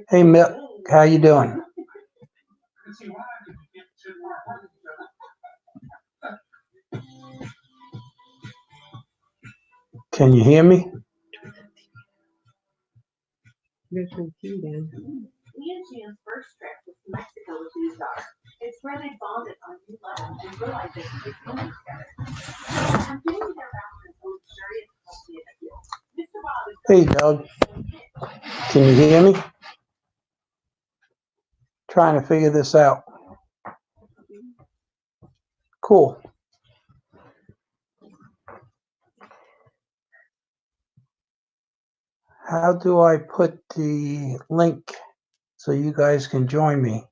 Hey Mick, how you doing? Can you hear me? Your computer. Lianjian's first trip was to Mexico with his daughter. It's where they bonded on a new level and realized they could make money together. I'm getting their balance on luxurious healthy appeal. Mr. Bob is Hey Doug, can you hear me? Trying to figure this out. Cool. How do I put the link so you guys can join me?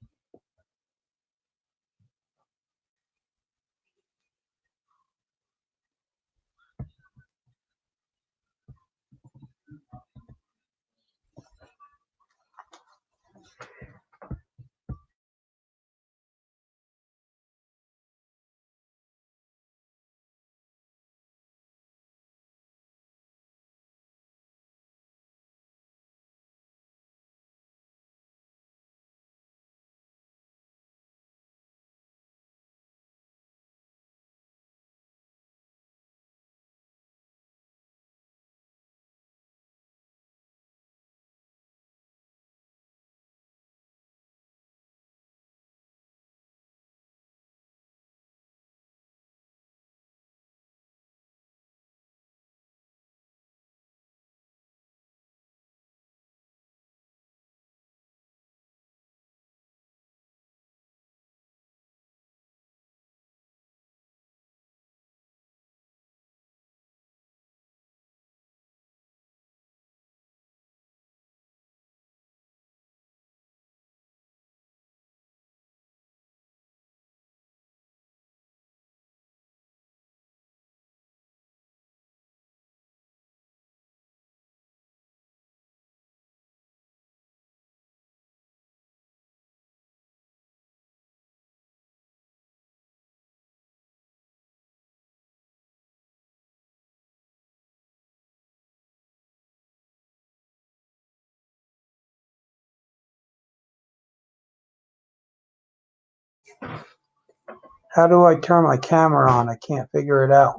How do I turn my camera on? I can't figure it out.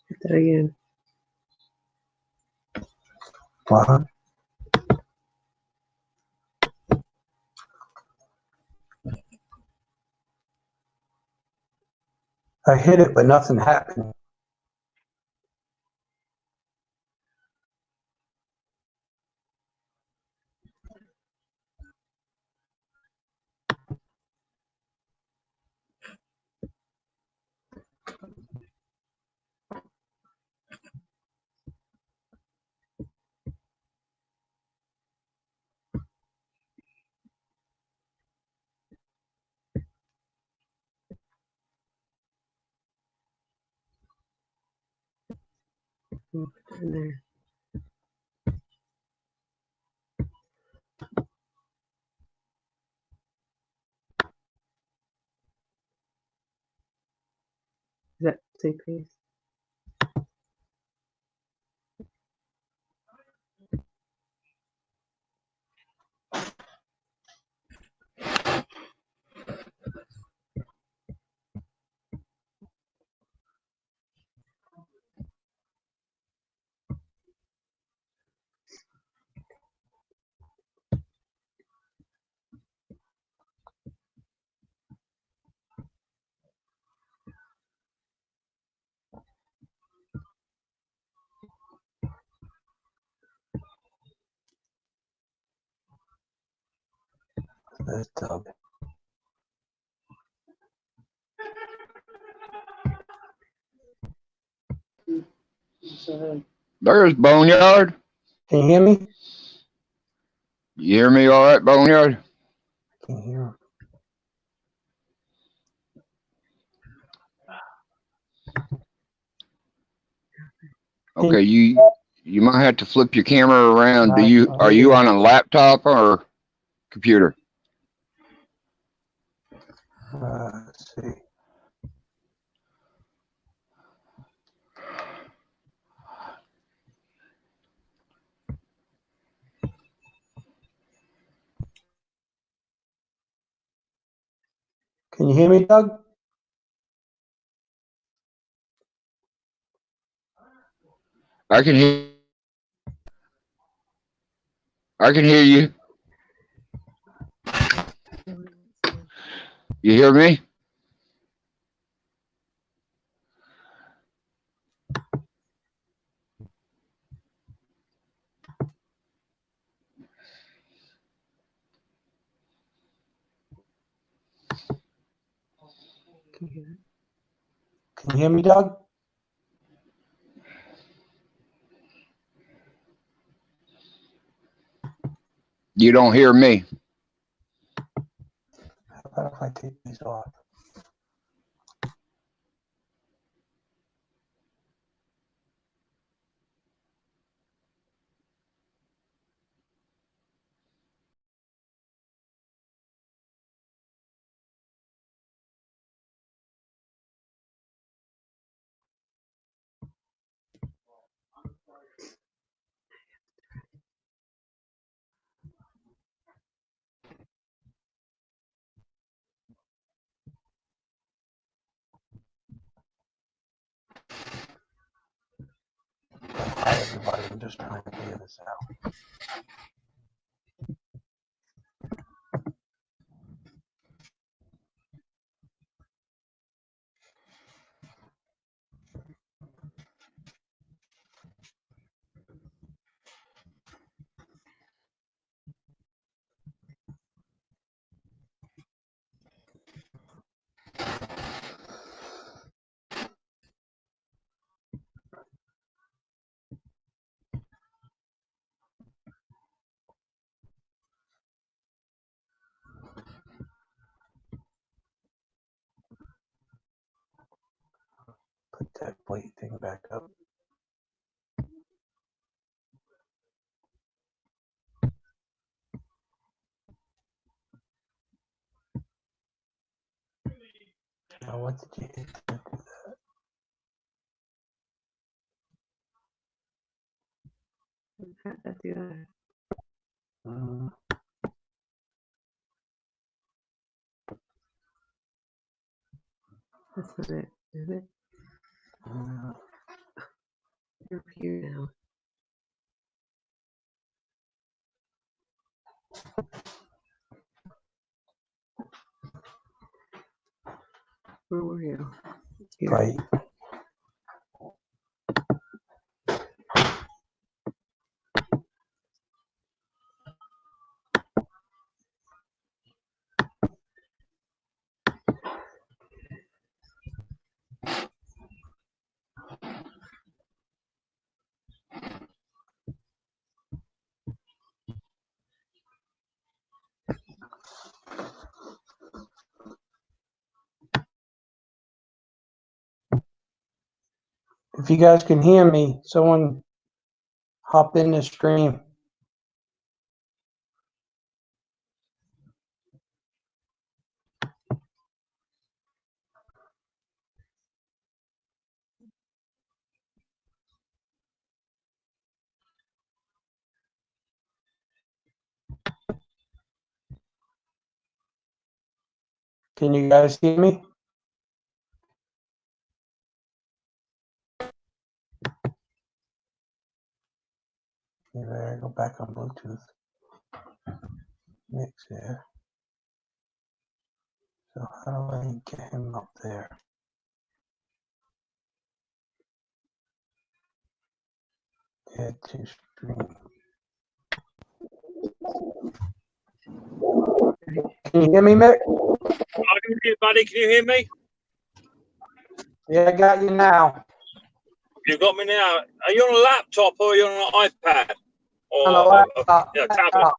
Hit that again. What? I hit it, but nothing happened. Put that in there. that same page? That's Doug. There's Boneyard. Can you hear me? You hear me all right, Boneyard? I can hear him. Okay, you might have to flip your camera around. Right, Are you yeah. on a laptop or computer? Let's see. Can you hear me, Doug? I can hear you. You hear me? Can you hear it? Can you hear me, Doug? You don't hear me. How about if I take these off? Hi, everybody. I'm just trying to figure this out. Put that plate thing back up. Now, what did you hit to do that? How'd that do that? Mm, That's not it, is it? mm. You're here now. Where were you? Here. Right. If you guys can hear me, someone hop in the stream. Can you guys hear me? Maybe I go back on Bluetooth. Mix here. So how do I get him up there? Add to stream. Can you hear me, Mick? I can hear you, buddy. Can you hear me? Yeah, I got you now. You've got me now. Are you on a laptop or are you on an iPad? Or On a laptop. yeah, tablet?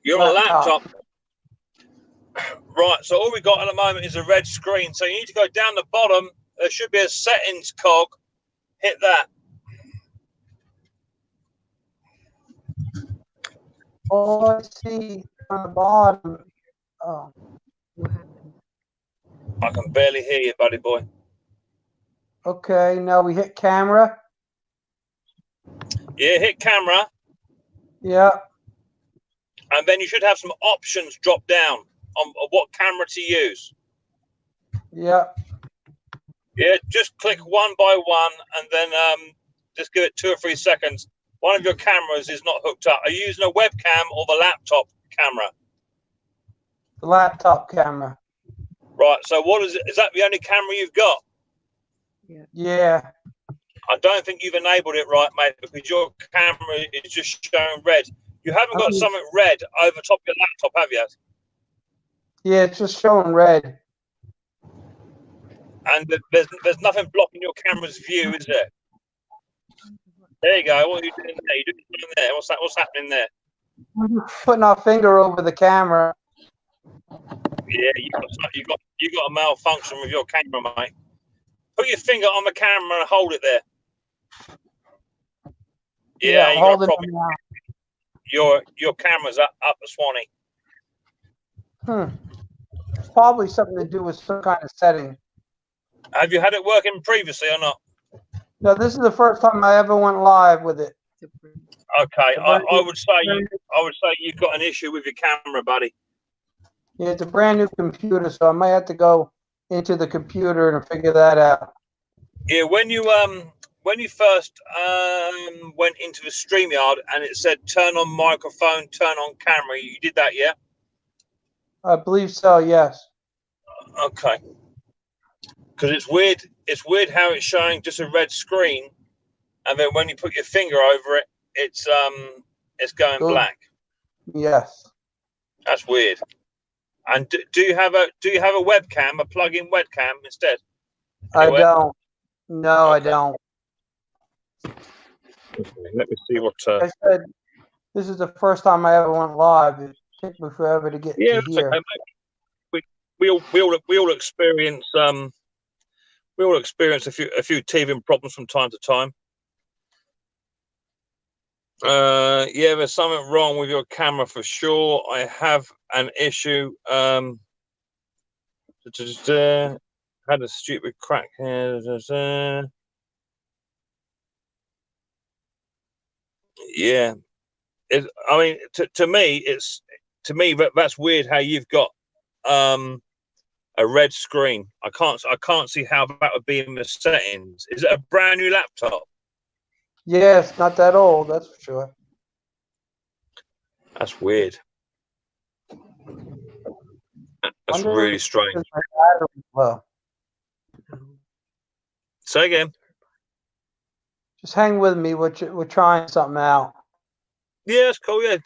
You're on a laptop. Right, so all we got at the moment is a red screen. So you need to go down the bottom. There should be a settings cog. Hit that. Oh, I see on the bottom. Oh, What happened? I can barely hear you, buddy boy. okay. Now we hit camera. Yeah, hit camera. Yeah. And then you should have some options drop down on what camera to use. Yeah. Yeah, just click one by one and then just give it 2 or 3 seconds. One of your cameras is not hooked up. Are you using a webcam or the laptop camera? The laptop camera. Right, so what is it? Is that the only camera you've got? Yeah. I don't think you've enabled it right, mate, because your camera is just showing red. You haven't got something red over top of your laptop, have you? Yeah, it's just showing red. And there's nothing blocking your camera's view, is there? There you go. What are you doing there? You're doing something there. What's happening there? We're just putting our finger over the camera. Yeah, you got a malfunction with your camera, mate. Put your finger on the camera and hold it there. Yeah, you got a holding problem. them now. Your camera's up the swanny. Probably something to do with some kind of setting. Have you had it working previously or not? No, this is the first time I ever went live with it. Okay, I would say you've got an issue with your camera, buddy. Yeah, it's a brand new computer, so I might have to go into the computer and figure that out. Yeah, when you first went into the StreamYard and it said turn on microphone, turn on camera, you did that, yeah? I believe so, yes. Okay. Because it's weird. It's weird how it's showing just a red screen, and then when you put your finger over it, it's going black. Yes. That's weird. And do you have a webcam, a plug-in webcam instead? Anywhere? I don't. No, okay. I don't. Let me see what. I said this is the first time I ever went live. It took me forever to get to here. Okay, we all experience a few teething problems from time to time. Yeah, there's something wrong with your camera for sure. I have an issue. Had a stupid crack here. Yeah, I mean, to me, that's weird. How you've got a red screen. I can't see how that would be in the settings. Is it a brand new laptop? Yes, not that old, that's for sure. That's weird. That's really strange. Well, say again. Just hang with me. We're trying something out. Yeah, that's cool. Yeah,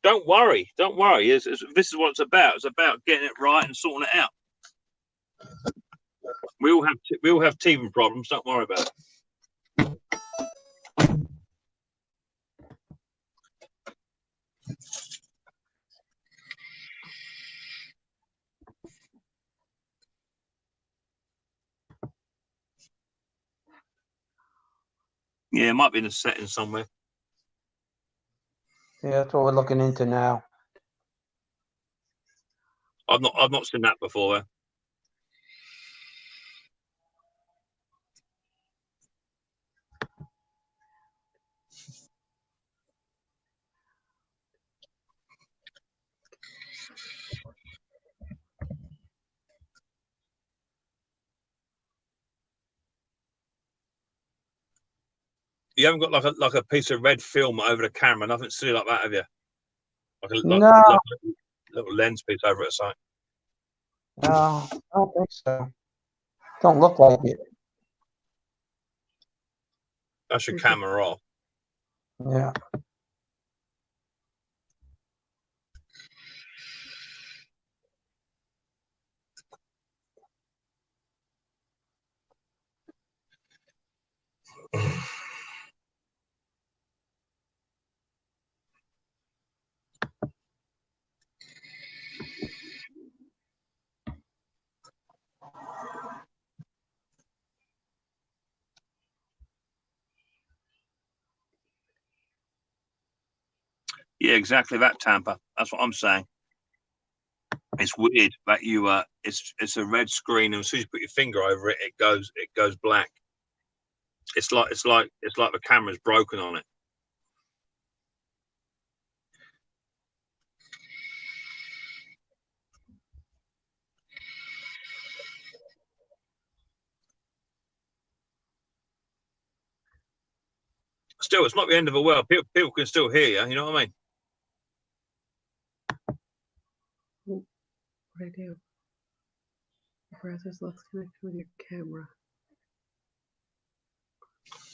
don't worry. Don't worry. This is what it's about. It's about getting it right and sorting it out. We all have teething problems. Don't worry about it. Yeah, it might be in the settings somewhere. Yeah, that's what we're looking into now. I've not seen that before. You haven't got like a piece of red film over the camera, nothing silly like that, have you? No. Like a little lens piece over at side. No, I don't think so. Don't look like it. That's your camera off. Yeah. Yeah, exactly that, Tampa. That's what I'm saying. It's weird that you it's a red screen, and as soon as you put your finger over it, it goes black. It's like the camera's broken on it. Still, it's not the end of the world. People can still hear you. You know what I mean? What I do? Browser's lost connection with your camera.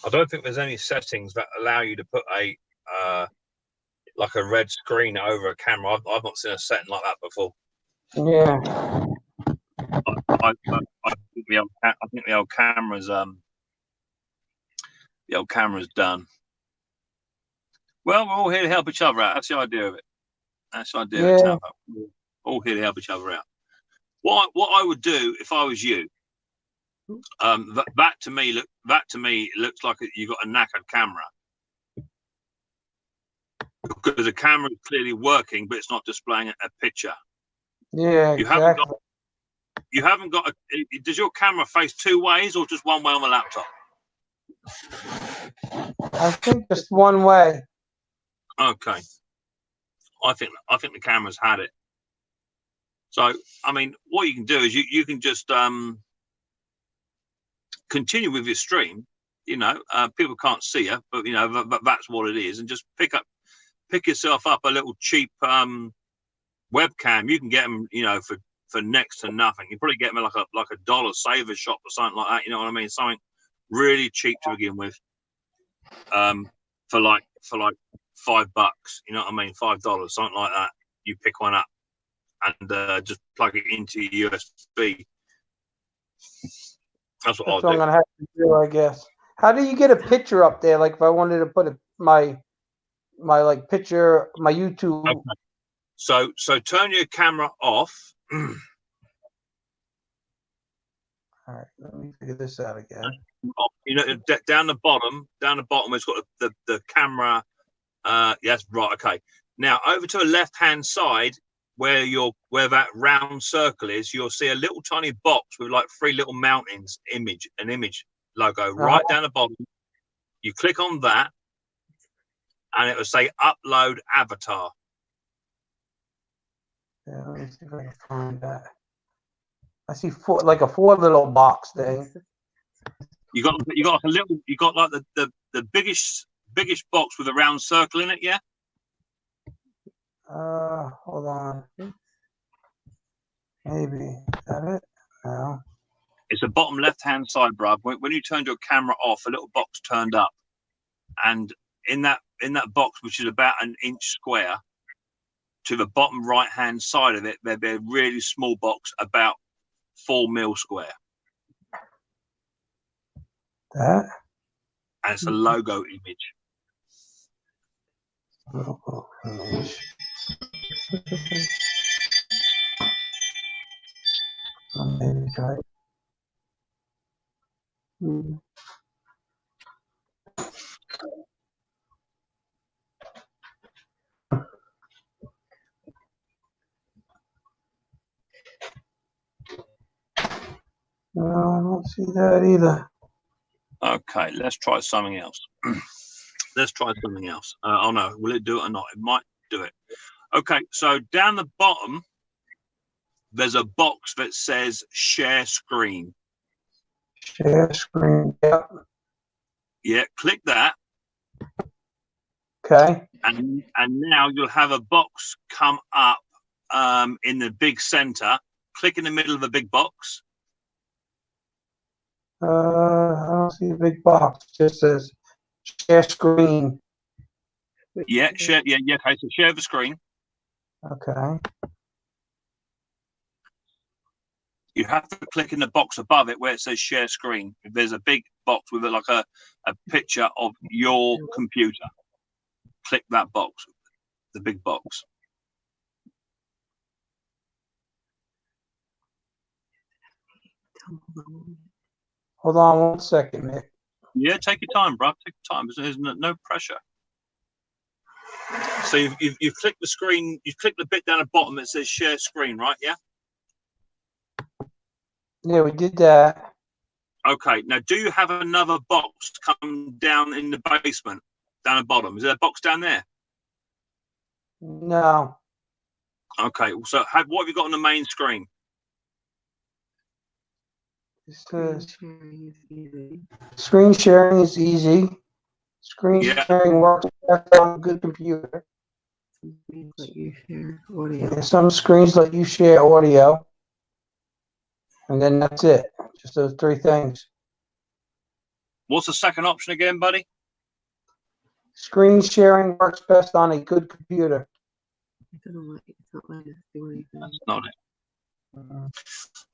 I don't think there's any settings that allow you to put a like a red screen over a camera. I've not seen a setting like that before. Yeah. I think the old camera's done. Well, we're all here to help each other out. That's the idea of it. That's the idea of it, Tampa. We're all here to help each other out. What I would do if I was you, that to me looks like you got a knackered camera, because the camera is clearly working, but it's not displaying a picture. Yeah, exactly. You haven't got does your camera face two ways or just one way on the laptop? I think just one way. Okay. I think the camera's had it. So, I mean, what you can do is you can just continue with your stream. You know, people can't see you, but you know, but that's what it is. And just pick yourself up a little cheap webcam. You can get them, you know, for next to nothing. You probably get them like a dollar saver shop or something like that. You know what I mean? Something really cheap to begin with. For like $5. You know what I mean? $5, something like that. You pick one up and just plug it into your USB. That's what I'll do. I'm gonna have to do, I guess. How do you get a picture up there? Like if I wanted to put my like picture, my YouTube. Okay. So turn your camera off. All right, let me figure this out again. You know, down the bottom, it's got the camera. Yes, right. Okay. Now over to the left-hand side, where that round circle is, you'll see a little tiny box with like 3 little mountains an image logo right down the bottom. You click on that, and it will say upload avatar. Yeah, let me see if I can find that. I see 4 little box thing. You got like the biggest box with a round circle in it, yeah? Hold on. Maybe. Is that it? No. It's the bottom left-hand side, bruv. When you turned your camera off, a little box turned up, and in that box, which is about an inch square, to the bottom right-hand side of it, there'd be a really small box about 4 mil square. That? And it's a logo image. Logo image. Maybe try. No, I don't see that either. Okay, let's try something else. Oh no, will it do it or not? It might do it. Okay, so down the bottom, there's a box that says share screen. Share screen. Yep. Yeah, click that. Okay. And now you'll have a box come up in the big center. Click in the middle of the big box. I don't see the big box. It just says share screen. Yeah, share. Yeah. Okay, so share the screen. Okay. You have to click in the box above it where it says share screen. There's a big box with like a picture of your computer. Click that box, the big box. Hold on 1 second, Nick. Yeah, take your time, bro. Take your time. There's no pressure. So you've clicked the screen. You've clicked the bit down the bottom that says share screen, right? Yeah. Yeah, we did that. Okay. Now, do you have another box come down in the basement, down the bottom? Is there a box down there? No. Okay. So what have you got on the main screen? It Screen says sharing is easy. screen sharing is easy. Screen Yeah. sharing works best on a good computer. Some screens let you share audio. Yeah, some screens let you share audio. And then that's it. Just those 3 things. What's the second option again, buddy? Screen sharing works best on a good computer. It doesn't let it's not letting us do anything. That's not it.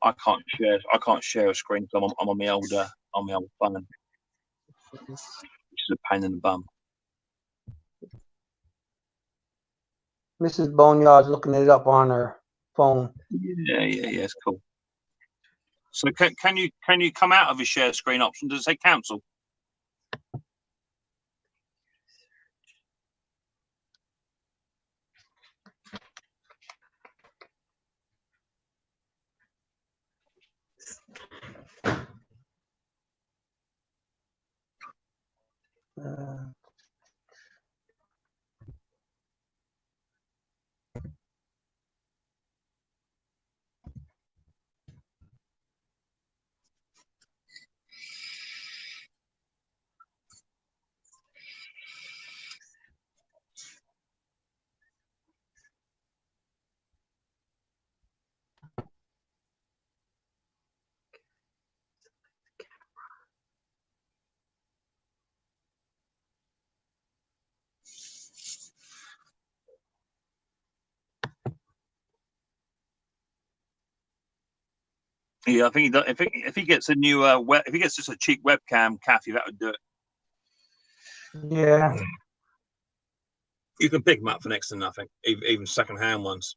I can't share a screen because I'm on my old phone, which is a pain in the bum. Mrs. Boneyard's looking it up on her phone. Yeah, it's cool. So can you come out of a share screen option? Does it say cancel? Yeah, I think he does, if he gets a new if he gets just a cheap webcam, Kathy, that would do it. Yeah. You can pick them up for next to nothing, even second-hand ones.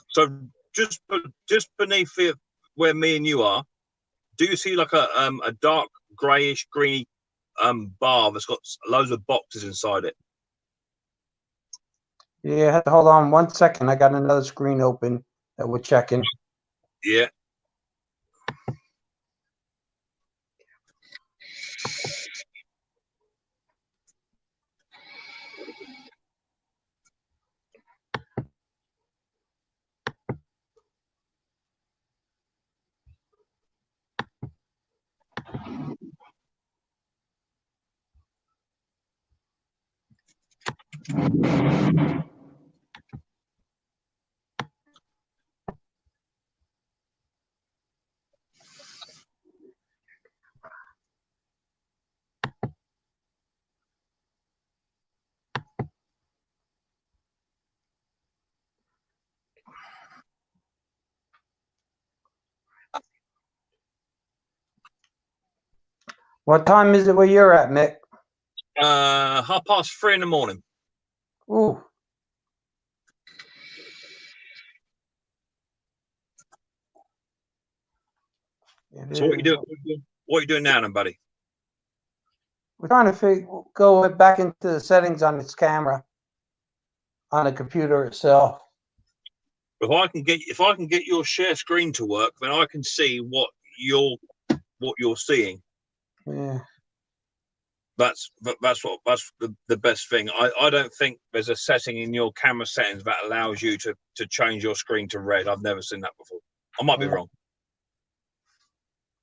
So just beneath where me and you are, do you see like a dark greyish greeny bar that's got loads of boxes inside it? Yeah, have to hold on 1 second. I got another screen open that we're checking. Yeah. What time is it where you're at, Mick? 3:30 in the morning. Ooh. So what are you doing now, then, buddy? We're trying to go back into the settings on its camera on the computer itself. If I can get your share screen to work, then I can see what you're seeing. Yeah. That's the best thing. I don't think there's a setting in your camera settings that allows you to change your screen to red. I've never seen that before. I might be wrong.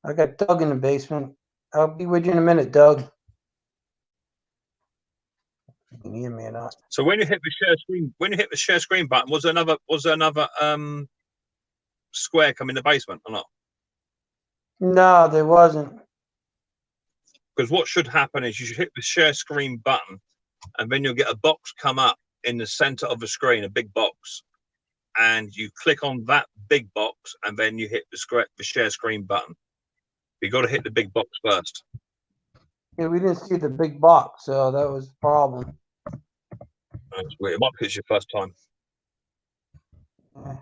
I got Doug in the basement. I'll be with you in a minute, Doug. You can hear me or not? So when you hit the share screen button, was there another square come in the basement or not? No, there wasn't. Because what should happen is you should hit the share screen button, and then you'll get a box come up in the center of the screen, a big box, and you click on that big box, and then you hit the share screen button. You got to hit the big box first. Yeah, we didn't see the big box, so that was the problem. That's weird. It might be it's your first time. Yeah.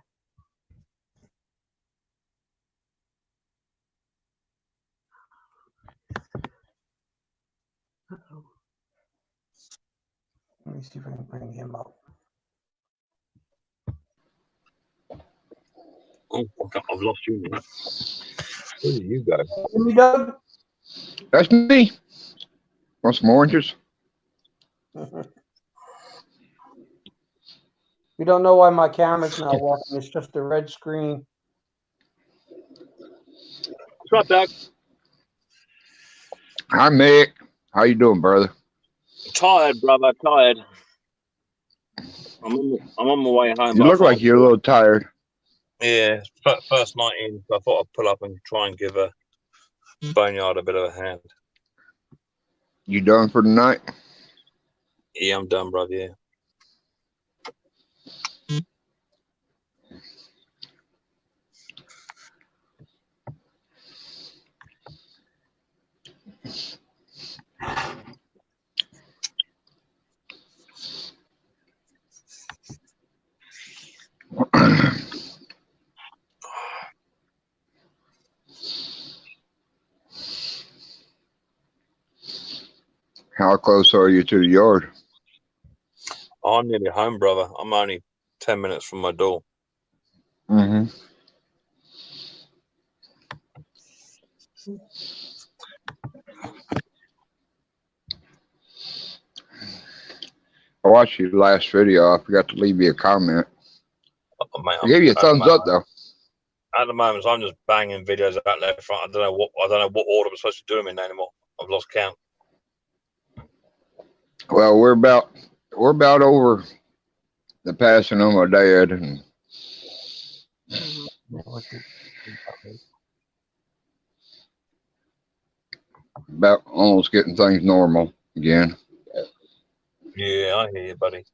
Uh-oh. Let me see if I can bring him up. Oh, I've lost you now. Where did you go? Hear me, Doug? That's me. Want some oranges? We don't know why my camera's not working. It's just a red screen. What's up, Doug? Hi, Mick. How you doing, brother? Tired, brother. Tired. I'm on my way home. You look like you're a little tired. Yeah, first night in, so I thought I'd pull up and try and give a Boneyard a bit of a hand. You done for the night? Yeah, I'm done, brother. Yeah. How close are you to the yard? I'm nearly home, brother. I'm only 10 minutes from my door. Mm-hmm. I watched your last video. I forgot to leave you a comment. Oh, mate, I gave you a thumbs up though. At the moment, I'm just banging videos out left front. I don't know what order I'm supposed to do them in anymore. I've lost count. Well, we're about over the passing of my dad, and about almost getting things normal again. Yeah, I hear you, buddy.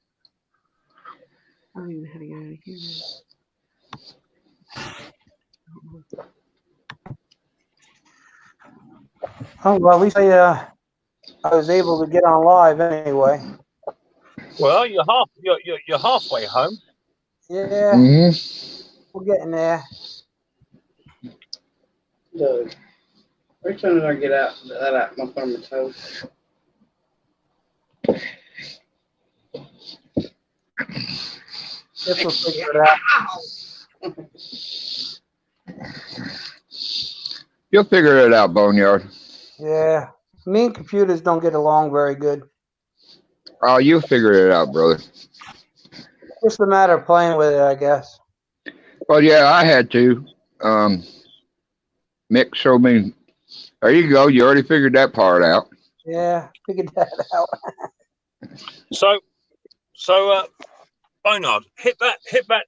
I don't even know how to get out of here now. Oh, well, at least I was able to get on live anyway. Well, you're halfway home. Yeah, we're getting there. Doug, which one did I get that out my thumb and toe? This will figure it out. You'll figure it out, Boneyard. Yeah, me and computers don't get along very good. Oh, you'll figure it out, brother. Just a matter of playing with it, I guess. Well, yeah, I had to. Mick showed me. There you go. You already figured that part out. Yeah, figured that out. So, Bonard, hit that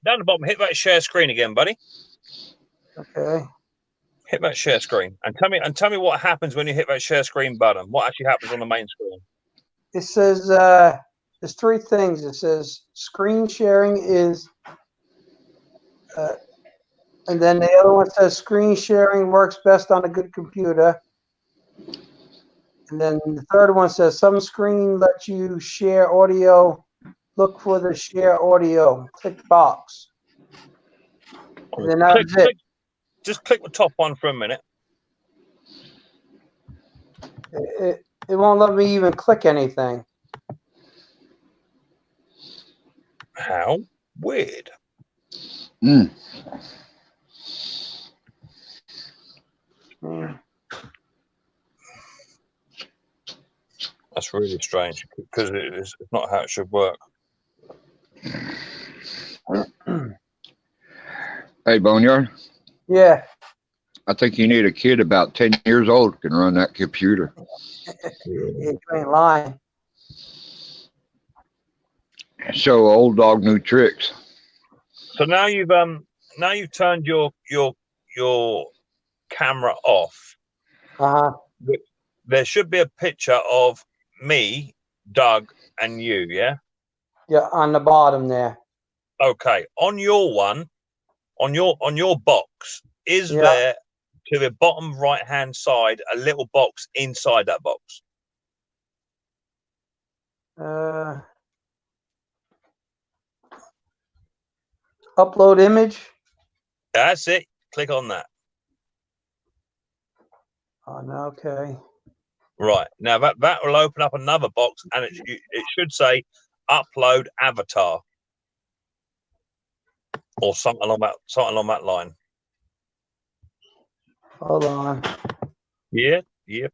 down the bottom. Hit that share screen again, buddy. Okay. Hit that share screen and tell me what happens when you hit that share screen button. What actually happens on the main screen? It says there's three things. It says screen sharing is, and then the other one says screen sharing works best on a good computer. And then the third one says some screen lets you share audio. Look for the share audio. Click box. And then that's it. Just click the top one for a minute. It won't let me even click anything. How weird. Mm. That's really strange because it's not how it should work. Hey, Boneyard. Yeah. I think you need a kid about 10 years old who can run that computer. You ain't lying. Show old dog new tricks. So now you've turned your camera off. Uh-huh. There should be a picture of me, Doug, and you. Yeah. Yeah, on the bottom there. Okay. On your one, on your box, is Yeah. there to the bottom right hand side a little box inside that box? Upload image. That's it. Click on that. Oh, no, okay. Right. Now that will open up another box, and it should say upload avatar or something along that line. Hold on. Yeah. Yep.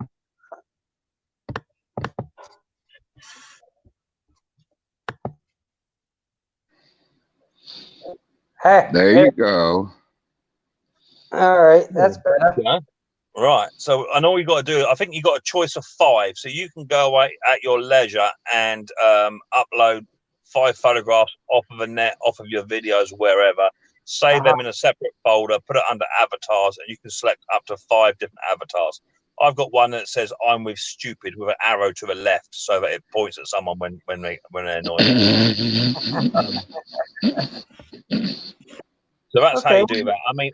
Hey. There you go. All right, that's better. Yeah. Right. So I know you got to do. I think you got a choice of 5, so you can go away at your leisure and upload 5 photographs off of a net, off of your videos, wherever. Save them in a separate folder. Put it under avatars, and you can select up to 5 different avatars. I've got one that says "I'm with stupid" with an arrow to the left, so that it points at someone when they're annoyed. So that's how you do that. I mean,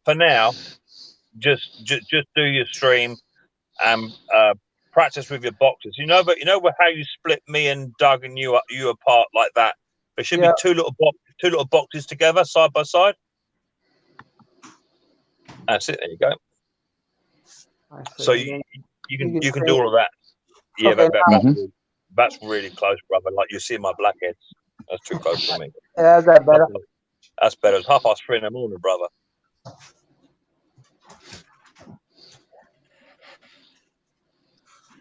for now, just do your stream and practice with your boxes. You know how you split me and Doug and you apart like that. There should be two little boxes together, side by side. That's it. There you go. So you can do all of that. Yeah, Okay. that's really close, brother. Like you see my blackheads. That's too close for me. Yeah, is that better? That's better. It's 3:30 in the morning, brother.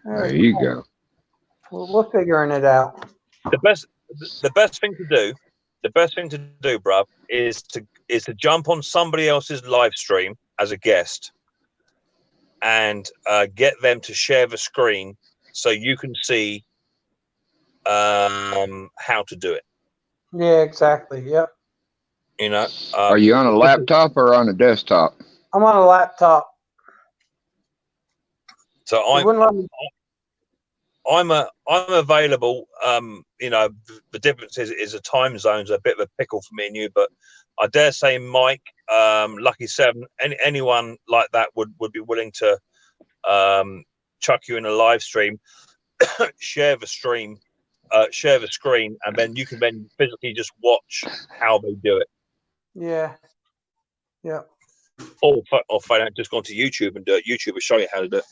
There you go. We're figuring it out. The best thing to do, bruv, is to jump on somebody else's live stream as a guest and get them to share the screen so you can see how to do it. Yeah, exactly. Yep. You know, Are you on a laptop or on a desktop? I'm on a laptop. So I'm available. You know, the difference is the time zone's a bit of a pickle for me and you, but I dare say Mike, Lucky 7, anyone like that would be willing to chuck you in a live stream, share the screen, and then you can then physically just watch how they do it. Yeah. Yeah. Or find out, just go onto YouTube and do it. YouTube will show you how to do it.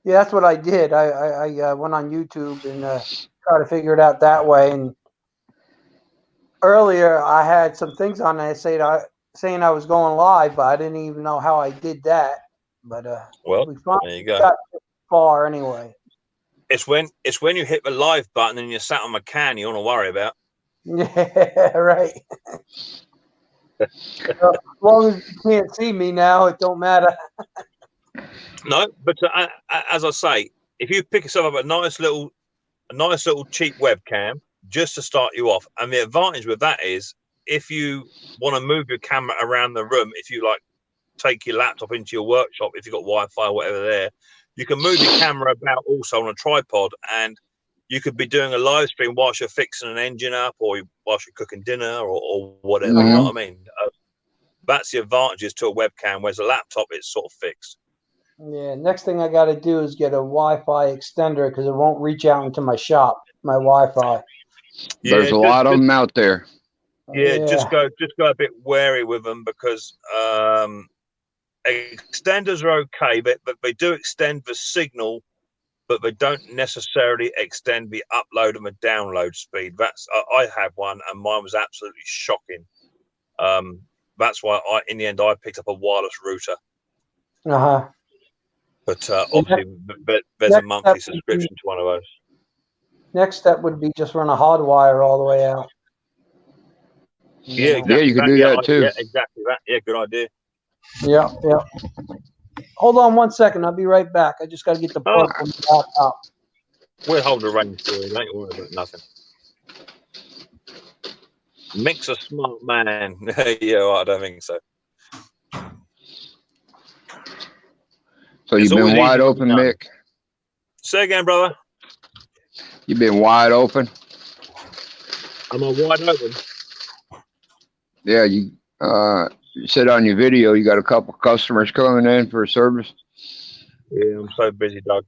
Yeah, that's what I did. I went on YouTube and tried to figure it out that way. And earlier I had some things on there saying I was going live, but I didn't even know how I did that. But well, we finally there you go. got far anyway. It's when you hit the live button and you're sat on McCann you want to worry about. Yeah, right. As long as you can't see me now, it don't matter. No, but as I say, if you pick yourself up a nice little cheap webcam just to start you off, and the advantage with that is if you want to move your camera around the room, if you like take your laptop into your workshop, if you've got Wi-Fi or whatever there, you can move your camera about also on a tripod, and you could be doing a live stream whilst you're fixing an engine up or whilst you're cooking dinner or whatever. You know what I mean? That's the advantages to a webcam, whereas a laptop, it's sort of fixed. Yeah, next thing I got to do is get a Wi-Fi extender because it won't reach out into my shop, my Wi-Fi. There's a lot of them out there. Yeah, just go a bit wary with them because extenders are okay, but they do extend the signal, but they don't necessarily extend the upload and the download speed. I have one, and mine was absolutely shocking. That's why in the end I picked up a wireless router. But obviously, there's a monthly subscription to one of those. Next step would be just run a hard wire all the way out. Yeah, exactly. Yeah, you can do that too. Yeah, exactly that. Yeah, good idea. Yeah, yeah. Hold on 1 second. I'll be right back. I just got to get the plug from the laptop. We'll hold the range for you. Don't worry about nothing. Mick's a smart man. Yeah, well, I don't think so. So It's you've been always wide easy open, to know. Mick? Say again, brother. You've been wide open? Am I wide open? Yeah, you said on your video you got a couple customers coming in for service. Yeah, I'm so busy, Doug.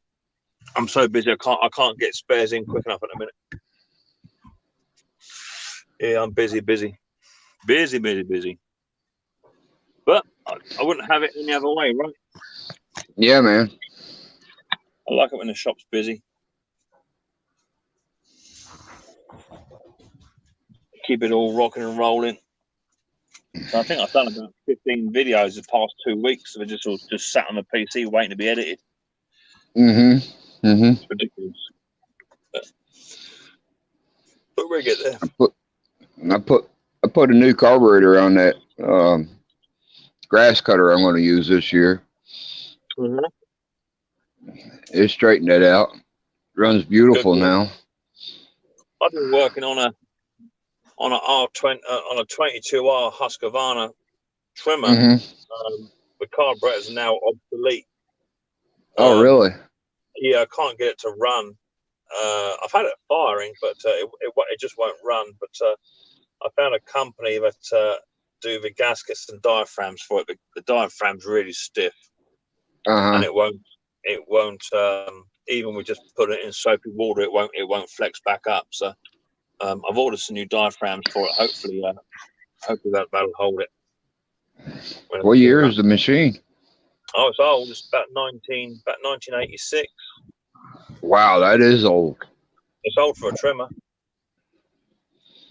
I'm so busy. I can't get spares in quick enough at the minute. Yeah, I'm busy. But I wouldn't have it any other way, right? Yeah, man. I like it when the shop's busy. Keep it all rocking and rolling. So I think I've done about 15 videos the past 2 weeks. I've just sat on the PC waiting to be edited. Mm-hmm. Mm-hmm. It's ridiculous. But we'll get there. I put a new carburetor on that grass cutter I'm going to use this year. Mm-hmm. It straightened it out. Runs beautiful now. I've been working on a R20 on a 22R Husqvarna trimmer. Mm-hmm. The carburetor's now obsolete. Oh, really? Yeah, I can't get it to run. I've had it firing, but it just won't run. But I found a company that do the gaskets and diaphragms for it. The diaphragm's really stiff, and it won't. Even with just putting it in soapy water, it won't flex back up. So I've ordered some new diaphragms for it. Hopefully that'll hold it. What year is the machine? Oh, it's old. It's about 1986. Wow, that is old. It's old for a trimmer.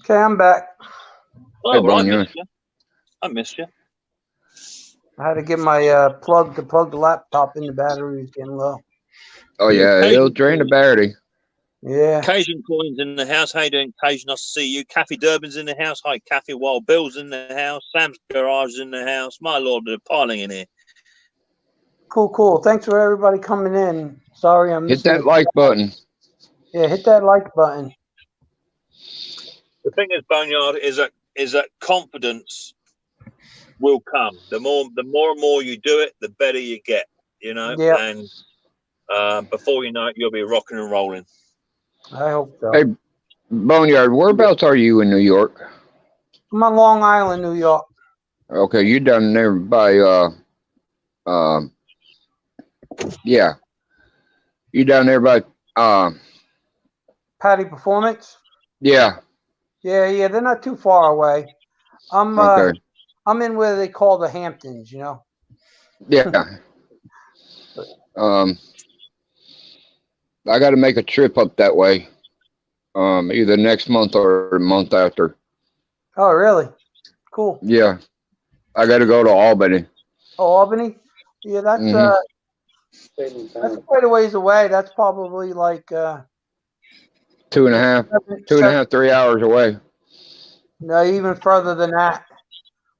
Okay, I'm back. Oh, Hey, well, Bonnier. I missed you. I had to get my plug the laptop in. The battery was getting low. Oh, yeah, it'll drain the battery. Yeah. Cajun Coins in the house. How you doing, Cajun? Nice to see you. Kathy Durbin's in the house. Hi, Kathy. Wild Bill's in the house. Sam's Garage is in the house. My Lord, they're piling in here. Cool. Thanks for everybody coming in. Sorry I'm Hit that like button. Yeah, hit that like button. The thing is, Boneyard, is that confidence will come. The more and more you do it, the better you get. You know, Yeah. And before you know it, you'll be rocking and rolling. I hope so. Hey, Boneyard, whereabouts are you in New York? I'm on Long Island, New York. Okay, you down there by yeah. You down there by Patty Performance. yeah. Yeah, they're not too far away. Okay. I'm in where they call the Hamptons, you know. Yeah. I got to make a trip up that way. Either next month or the month after. Oh, really? Cool. Yeah. I got to go to Albany. Oh, Albany? Yeah, that's that's quite a ways away. That's probably like 2.5, 3 hours away. No, even further than that.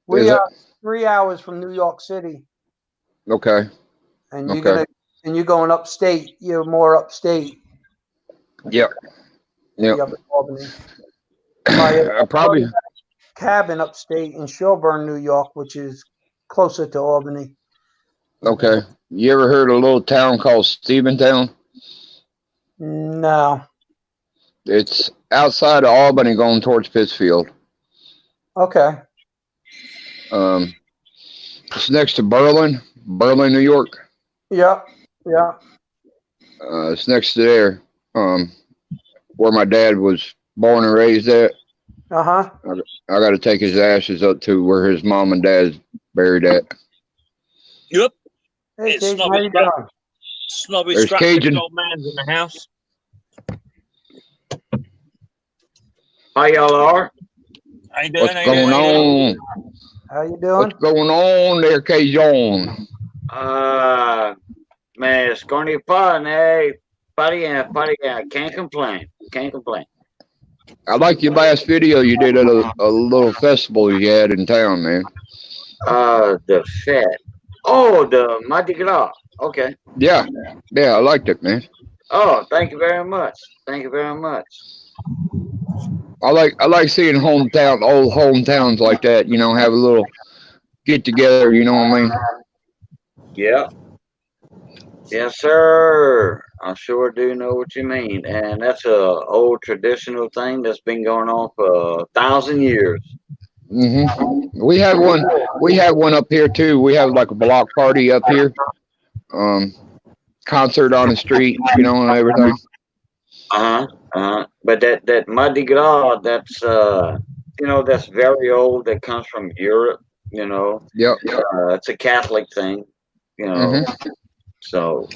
We are 3 hours from New York City. Okay. And you're going upstate. You're more upstate. Yep. Up in Albany. I probably cabin upstate in Shelburne, New York, which is closer to Albany. Okay. You ever heard of a little town called Stephentown? No. It's outside of Albany going towards Pittsfield. Okay. It's next to Berlin, New York. Yep. It's next to there, where my dad was born and raised at. Uh-huh. I got to take his ashes up to where his mom and dad buried at. Yep. Hey, It's Cajun, how you doing? Snobby There's Scrap Cajun. Old man's in the house. How y'all are? How you doing? What's going on? How you doing? What's going on there, Cajun? Man, it's going to be fun, eh? Buddy, can't complain. I like your last video you did at a little festival you had in town, man. The Fed. Oh, the Mardi Gras. Okay. Yeah, yeah, I liked it, man. Oh, thank you very much. Thank you very much. I like seeing old hometowns like that. You know, have a little get together. You know what I mean? Yeah. Yes, sir. I sure do know what you mean, and that's a old traditional thing that's been going on for 1,000 years. We have one. We have one up here too. We have like a block party up here. Concert on the street. You know, and everything. But that Mardi Gras, that's that's very old. That comes from Europe. You know, Yep. it's a Catholic thing. You know, so.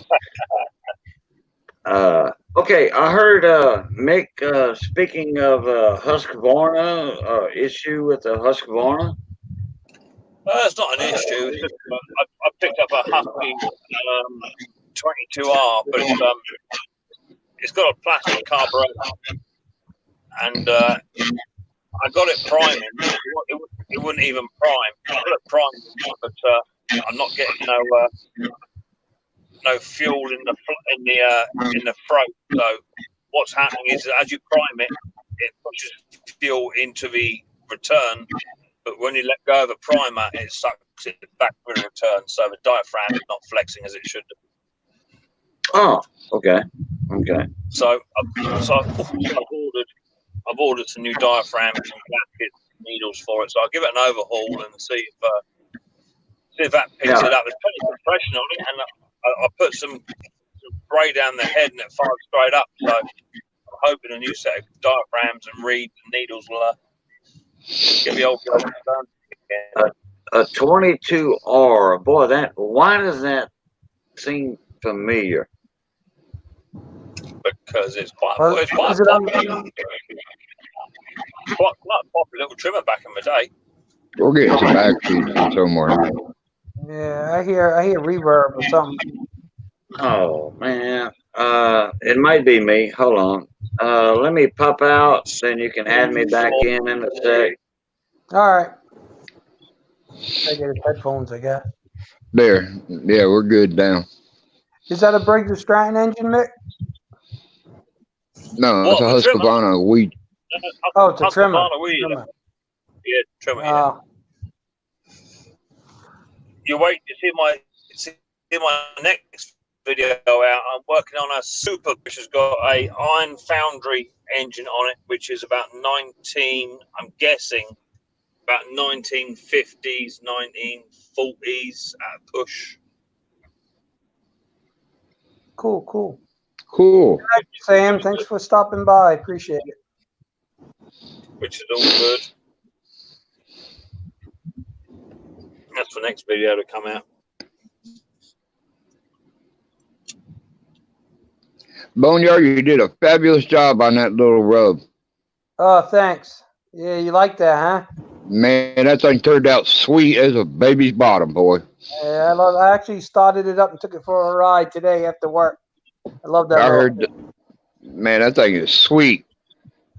Okay, I heard Mick speaking of Husqvarna issue with the Husqvarna. It's not an issue. It's just, I picked up a Husky 22R, but it's got a plastic carburetor, and I got it priming. It wouldn't even prime. I got it priming, but I'm not getting no fuel in the throat. So what's happening is that as you prime it, it pushes fuel into the return. But when you let go of a primer, it sucks it back through the return. So the diaphragm is not flexing as it should do. Oh, okay. So I've ordered some new diaphragms and gaskets, needles for it. So I'll give it an overhaul and see if that picks it up. There's plenty of compression on it, and I put some spray down the head and it fires straight up. So I'm hoping a new set of diaphragms and reeds and needles will get the old job done again. A 22R, boy, why does that seem familiar? Because it's quite a popular little trimmer back in the day. We're getting some back feed from somewhere. Yeah, I hear reverb or something. Oh man, it might be me. Hold on. Let me pop out, then you can add me back in a sec. All right. I get his headphones, I guess. There. Yeah, we're good now. Is that a Briggs & Stratton engine, Mick? No, it's a Husqvarna weed. Oh, it's a trimmer. Yeah, trimmer. Yeah. You wait to see my next video out. I'm working on a super which has got a Iron Foundry engine on it, which is about 19. I'm guessing about 1950s, 1940s at a push. Cool. Cool. Sam, thanks for stopping by. Appreciate it. Which is all good. That's the next video to come out. Boneyard, you did a fabulous job on that little rub. Oh, thanks. Yeah, you like that, huh? Man, that thing turned out sweet as a baby's bottom, boy. Yeah, I actually started it up and took it for a ride today after work. I love that. I heard, man, that thing is sweet.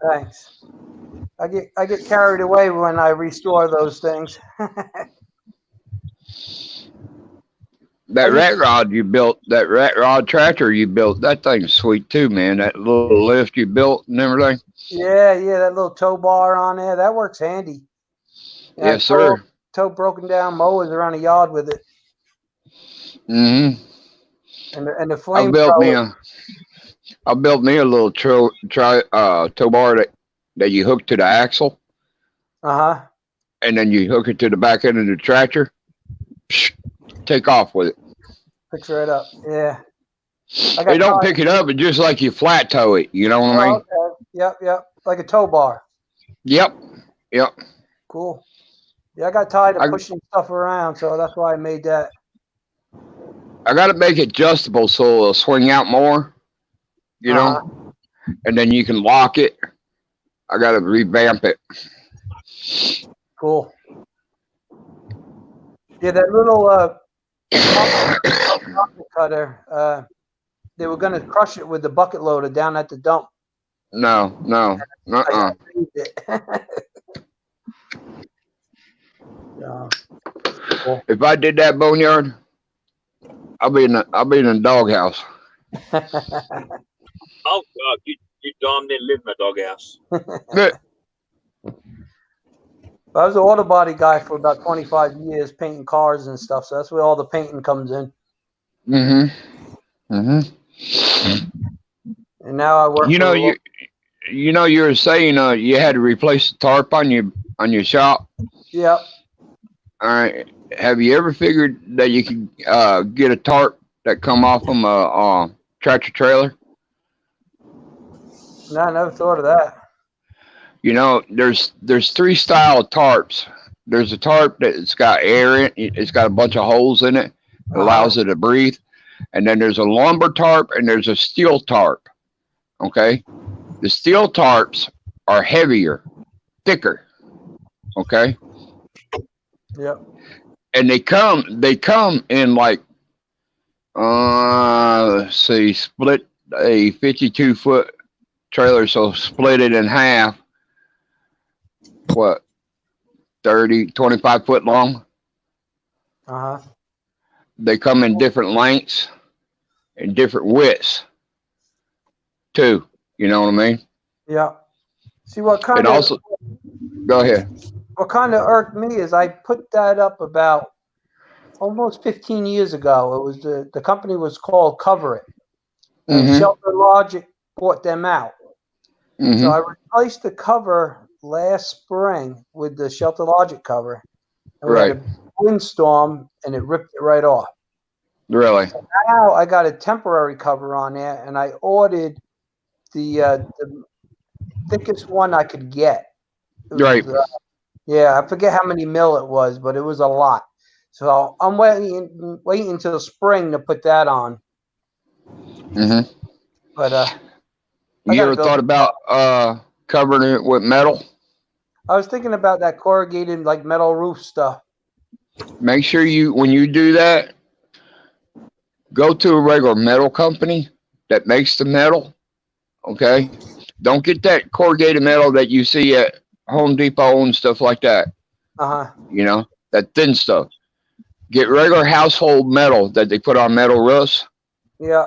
Thanks. I get carried away when I restore those things. That rat rod tractor you built, that thing's sweet too, man. That little lift you built and everything. Yeah, that little tow bar on there, that works handy. Yeah, Yes, sir. Tow broken down mowers around the yard with it. Mm-hmm. And the flame. I built me a little tow bar that you hook to the axle. Uh-huh. And then you hook it to the back end of the tractor. Take off with it. Picks right up. Yeah. They don't pick it up. It's just like you flat tow it. You know what I mean? Okay. Yep. Like a tow bar. Yep. Cool. Yeah, I got tired of pushing stuff around, so that's why I made that. I got to make it adjustable so it'll swing out more, you know, and then you can lock it. I got to revamp it. Cool. Yeah, that little cutter, they were going to crush it with the bucket loader down at the dump. No. If I did that boneyard, I'll be in the doghouse. Oh God, you darn near live in a doghouse. I was an auto body guy for about 25 years, painting cars and stuff. So that's where all the painting comes in. Mm-hmm. Mm-hmm. And now I work. You were saying you had to replace the tarp on your shop. Yep. All right. Have you ever figured that you could get a tarp that come off from a tractor trailer? No, I never thought of that. You know, there's three style of tarps. There's a tarp that's got air in it. It's got a bunch of holes in it. It allows it to breathe. And then there's a lumber tarp and there's a steel tarp. Okay. The steel tarps are heavier, thicker. Okay. Yep. And they come in like, split a 52-foot trailer. So split it in half. What? 25 foot long. They come in different lengths and different widths too. You know what I mean? Yeah. See what kind And of also, go ahead. what kind of irked me is I put that up about almost 15 years ago. It was the company was called Cover It. And Shelter Logic bought them out. So I replaced the cover last spring with the Shelter Logic cover. And we had a windstorm and it ripped it right off. Really? So now I got a temporary cover on there and I ordered the thickest one I could get. Right. Yeah, I forget how many mil it was, but it was a lot. So I'm waiting until spring to put that on. But you ever thought about covering it with metal? I was thinking about that corrugated like metal roof stuff. Make sure when you do that, go to a regular metal company that makes the metal. Okay, don't get that corrugated metal that you see at Home Depot and stuff like that. You know, that thin stuff. Get regular household metal that they put on metal roofs. Yeah.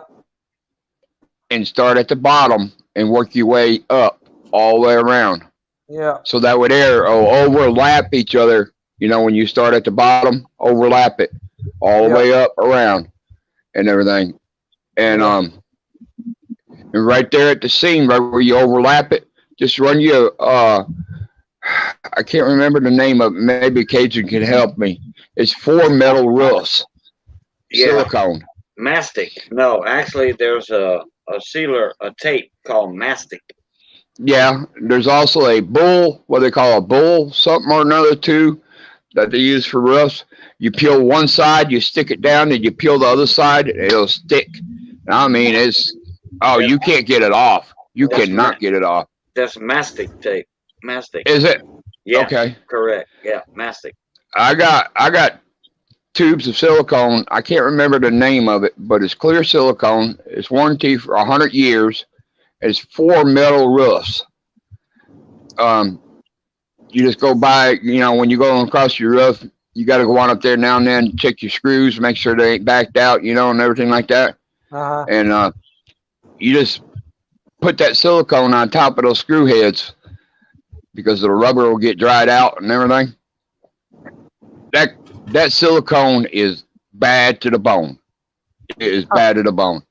And start at the bottom and work your way up all the way around. Yeah. So that would overlap each other. You know, when you start at the bottom, overlap it all the way up around and everything. And and right there at the seam, right where you overlap it, just run your I can't remember the name of it. Maybe Cajun can help me. It's 4 metal roofs. Silicone. Mastic. No, actually there's a sealer, a tape called mastic. Yeah, there's also a bull, what they call a bull, something or another too, that they use for roofs. You peel one side, you stick it down, and you peel the other side, and it'll stick. I mean, you can't get it off. You cannot get it off. That's mastic tape. Mastic. Is it? Yeah. Okay. Correct. Yeah, mastic. I got tubes of silicone. I can't remember the name of it, but it's clear silicone. It's warranty for 100 years. It's 4 metal roofs. You just go by, you know, when you go across your roof, you got to go on up there now and then, check your screws, make sure they ain't backed out, you know, and everything like that. And you just put that silicone on top of those screw heads because the rubber will get dried out and everything. That silicone is bad to the bone. It is bad to the bone.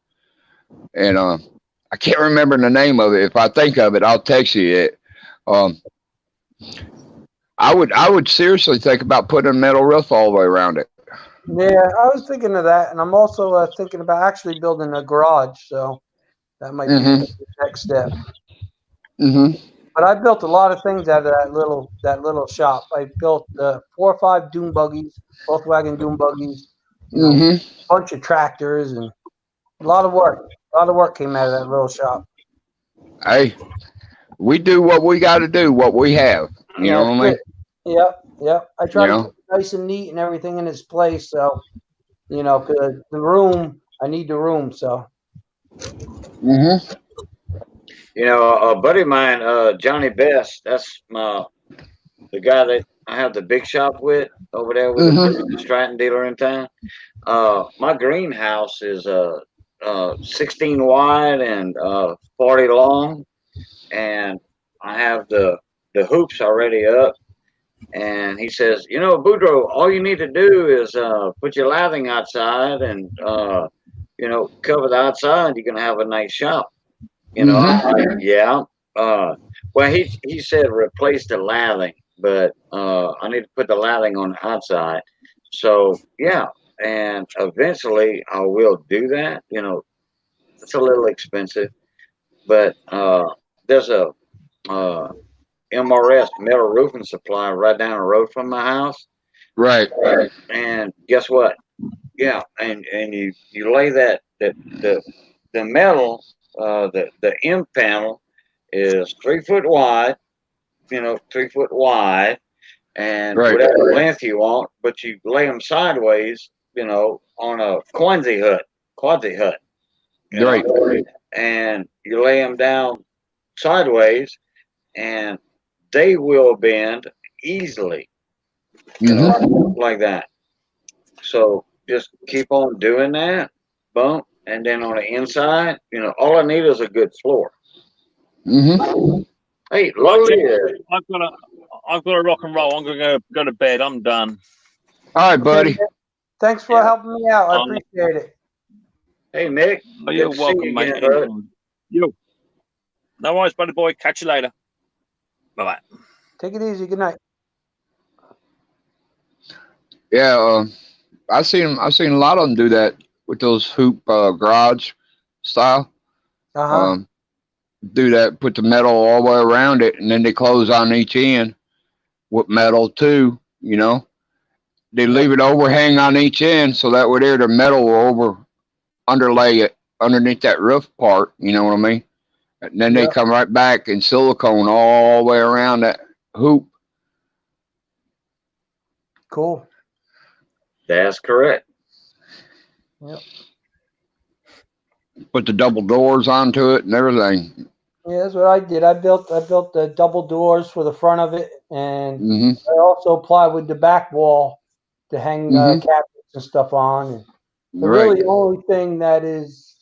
And I can't remember the name of it. If I think of it, I'll text you it. I would seriously think about putting a metal roof all the way around it. Yeah, I was thinking of that, and I'm also thinking about actually building a garage. So that might be the next step. But I built a lot of things out of that little shop. I built 4 or 5 dune buggies, Volkswagen dune buggies, a bunch of tractors, and a lot of work. A lot of work came out of that little shop. Hey, we do what we got to do, what we have. You know what I mean? Yep. I try to keep it nice and neat and everything in its place. So, you know, 'cause the room, I need the room. So. You know, a buddy of mine, Johnny Best, that's the guy that I have the big shop with over there with the Stratton dealer in town. My greenhouse is 16 wide and 40 long, and I have the hoops already up. And he says, you know, Boudreaux, all you need to do is put your lathing outside and you know, cover the outside. You're gonna have a nice shop. You know, I'm like, yeah. Well, he said replace the lathing, but I need to put the lathing on the outside. So yeah, and eventually I will do that. You know, it's a little expensive, but there's a uh, MRS metal roofing supply right down the road from my house. Right. And guess what? Yeah, and you lay that the metal the end panel is 3 foot wide, you know, 3 foot wide, and Right. whatever length you want, but you lay them sideways, you know, on a quasi hut, you Right. know, and you lay them down sideways, and they will bend easily, you know, like that. So just keep on doing that, bump, and then on the inside, you know, all I need is a good floor. Hey, Right, lowly, Jeff, I've got to rock and roll. I'm gonna go to bed. I'm done. All right, buddy. Thanks for helping me out. I appreciate it. hey Mick, Oh, you're good to see welcome, you mate. again, bud. Anytime. You. No worries, buddy boy. Catch you later. Bye bye. Take it easy. Good night. Yeah, I've seen a lot of them do that with those hoop garage style. Do that, put the metal all the way around it, and then they close on each end with metal too. You know, they leave it overhang on each end so that way there the metal will underlay it underneath that roof part. You know what I mean? And then they come right back and silicone all the way around that hoop. Cool. That's correct. Yep. Put the double doors onto it and everything. Yeah, that's what I did. I built the double doors for the front of it, and I also plywood the back wall to hang cabinets and stuff on. And the really only thing that is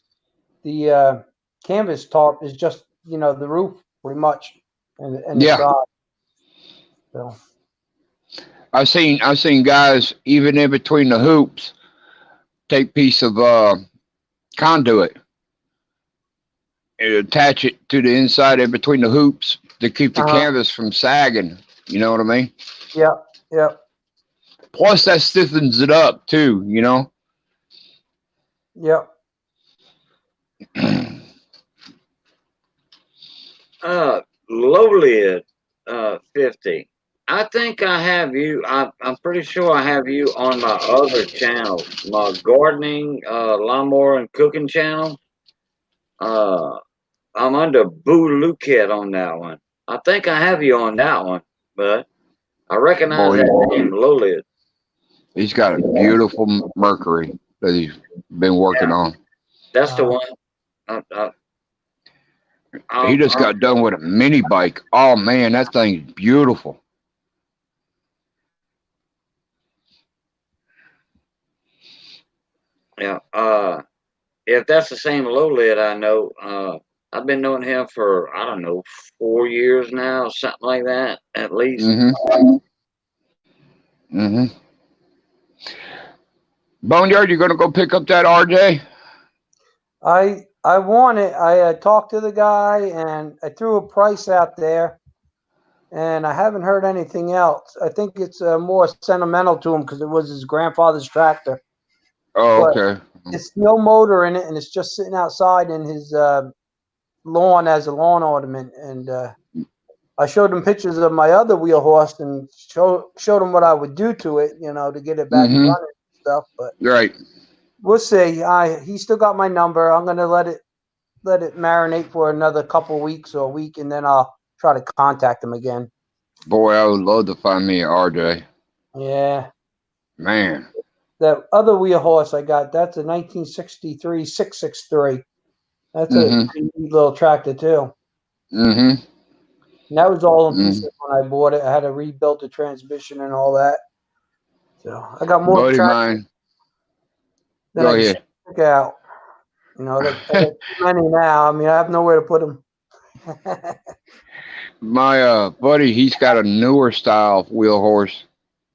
the canvas top is just, you know, the roof pretty much and the side. So I've seen guys even in between the hoops take piece of conduit and attach it to the inside in between the hoops to keep the canvas from sagging. You know what I mean? Yeah. Plus that stiffens it up too, you know? Yep. Lowlid 50. I think I have you. I'm pretty sure I have you on my other channel, my gardening, lawnmower and cooking channel. I'm under Boo Luket on that one. I think I have you on that one, but I recognize that name, Lowlid. He's got a beautiful Mercury that he's been working on. That's the one. He just got done with a mini bike. Oh man, that thing's beautiful. Yeah. If that's the same Lowlid I know, I've been knowing him for, I don't know, 4 years now, something like that, at least. Boneyard, you gonna go pick up that RJ? I want it. I talked to the guy and I threw a price out there, and I haven't heard anything else. I think it's more sentimental to him because it was his grandfather's tractor. Oh, But okay. it's no motor in it, and it's just sitting outside in his lawn as a lawn ornament. And I showed him pictures of my other wheel horse and showed him what I would do to it, you know, to get it back running and stuff. But we'll see. He still got my number. I'm gonna let it marinate for another couple of weeks or a week, and then I'll try to contact him again. Boy, I would love to find me an RJ. Yeah. Man. That other wheel horse I got, that's a 1963 663. That's a neat little tractor too. And that was all in Mm. pieces when I bought it. I had to rebuild the transmission and all that. So I got more Buddy of tractors mine. than Go I can ahead. stick out. You know, I got too many now. I mean, I have nowhere to put them. My buddy, he's got a newer style wheel horse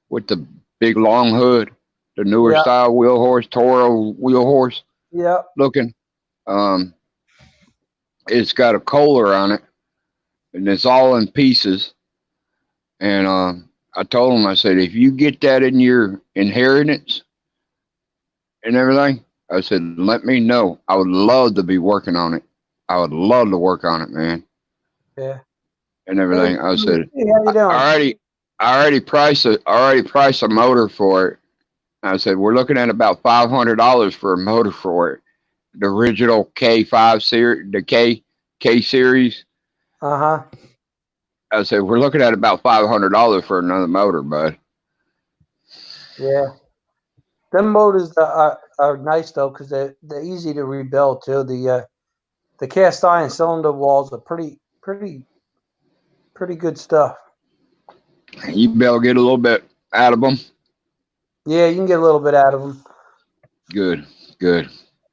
with the big long hood. The newer Yeah. style wheel horse, Toro wheel horse Yeah. looking. It's got a Kohler on it, and it's all in pieces. And I told him, I said, if you get that in your inheritance and everything, I said, let me know. I would love to be working on it. I would love to work on it, man. Yeah. And everything. I said, Hey, how you doing? I already priced a motor for it. I said, we're looking at about $500 for a motor for it. The original K5 series, the K series. Uh-huh. I said, we're looking at about $500 for another motor, bud. Yeah. Them motors are nice though, because they're easy to rebuild too. The cast iron cylinder walls are pretty good stuff. You be able to get a little bit out of them. Yeah, you can get a little bit out of them. Good, good.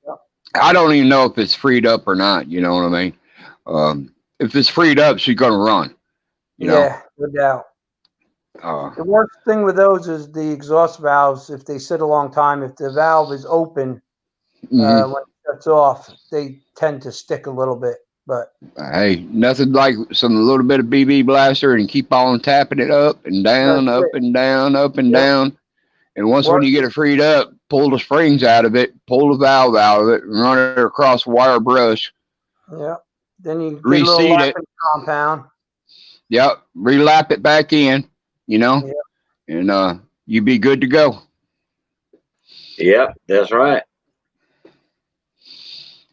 Yep. I don't even know if it's freed up or not. You know what I mean? If it's freed up, she's gonna run. You know. Yeah, no doubt. The worst thing with those is the exhaust valves. If they sit a long time, if the valve is open Mhm. when it shuts off, they tend to stick a little bit. But Hey, nothing like a little bit of BB blaster and keep on tapping it up and down, That's up it. and down, up and Yep. down. And once when Work- you get it freed up, pull the springs out of it, pull the valve out of it, and run it across wire brush. yeah. Then you get a Reseat little it. lapping compound. Yep, relap it back in. You know, Yep. and you be good to go. Yep, that's right.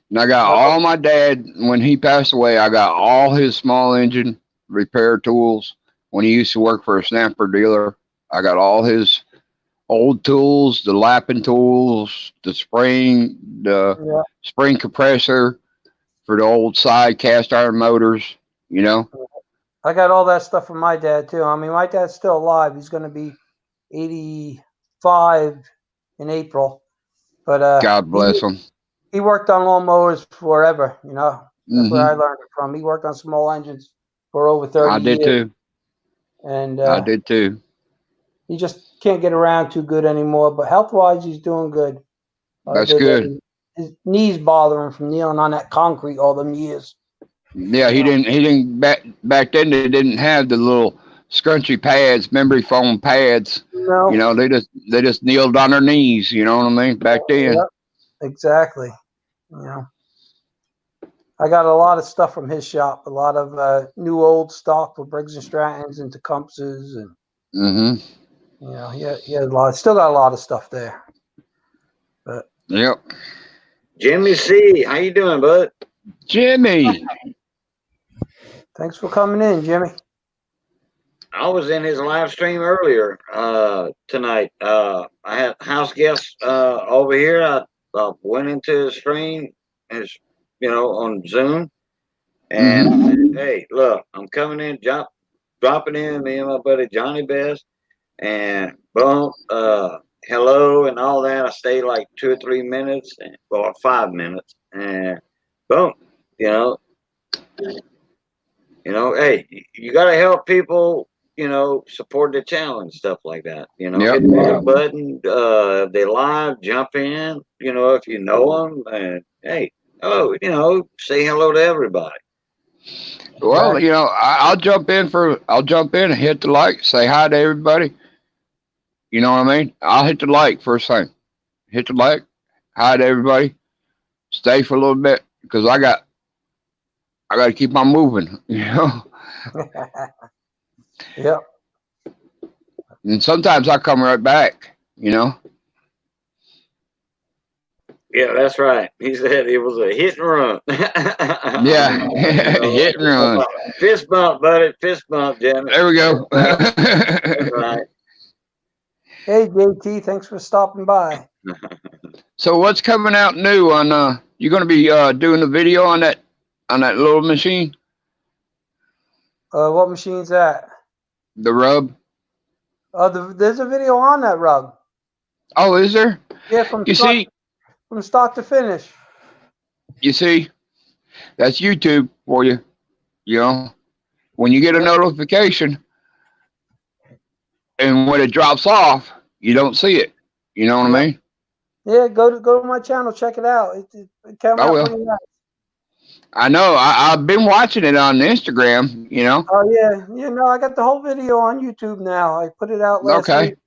And I got all my dad, when he passed away, I got all his small engine repair tools. When he used to work for a snapper dealer, I got all his old tools, the lapping tools, the spring compressor for the old side cast iron motors, you know. I got all that stuff from my dad too. I mean, my dad's still alive. He's going to be 85 in April. But God bless him. he worked on lawnmowers forever, you know. That's where I Mhm. learned it from. He worked on small engines for over 30 I did years. too. And I did too. he just can't get around too good anymore. But health-wise, he's doing good. That's good. His knees bother him from kneeling on that concrete all them years. Yeah, he didn't back then they didn't have the little scrunchy pads, memory foam pads. No. You know, they just kneeled on their knees, you know what I mean? Back then. Yep, exactly. You know, I got a lot of stuff from his shop, a lot of new old stock for Briggs and Strattons and Tecumsehs, and Mhm. you know, he had a lot. Still got a lot of stuff there. But Yep. Jimmy C, how you doing, bud? Jimmy. thanks for coming in, Jimmy. I was in his live stream earlier tonight. I had house guests over here. I went into his stream, on Zoom, and hey, look, I'm coming in, dropping in, me and my buddy Johnny Best, and boom, hello and all that. I stayed like 2 or 3 minutes, or 5 minutes, and boom, hey, you got to help people, support the channel and stuff like that. Yep. Hit the button, if they live, jump in, if you know them, and hey, say hello to everybody. Well, Right. you know, I'll jump in and hit the like, say hi to everybody. You know what I mean? I'll hit the like first thing. Hit the like, hi to everybody. Stay for a little bit because I got to keep on moving, you know. Yep. And sometimes I come right back, you know. Yeah, that's right. He said it was a hit and run. Yeah, hit and run. Fist bump, buddy. Fist bump, Jimmy. There we go. That's right. Hey, JT, thanks for stopping by. So what's coming out new on you're going to be doing the video on that little machine? What machine's that? The rub. There's a video on that rug. Oh, is there? Yeah, from You start, see, from start to finish. that's YouTube for you. You know, when you get a Yeah. notification and when it drops off, you don't see it. You know what Yeah. I mean? Yeah, go to my channel, check it out. It came I out will. pretty nice. I know. I've been watching it on Instagram. You know. Oh yeah, I got the whole video on YouTube now. I put it out last Okay. week.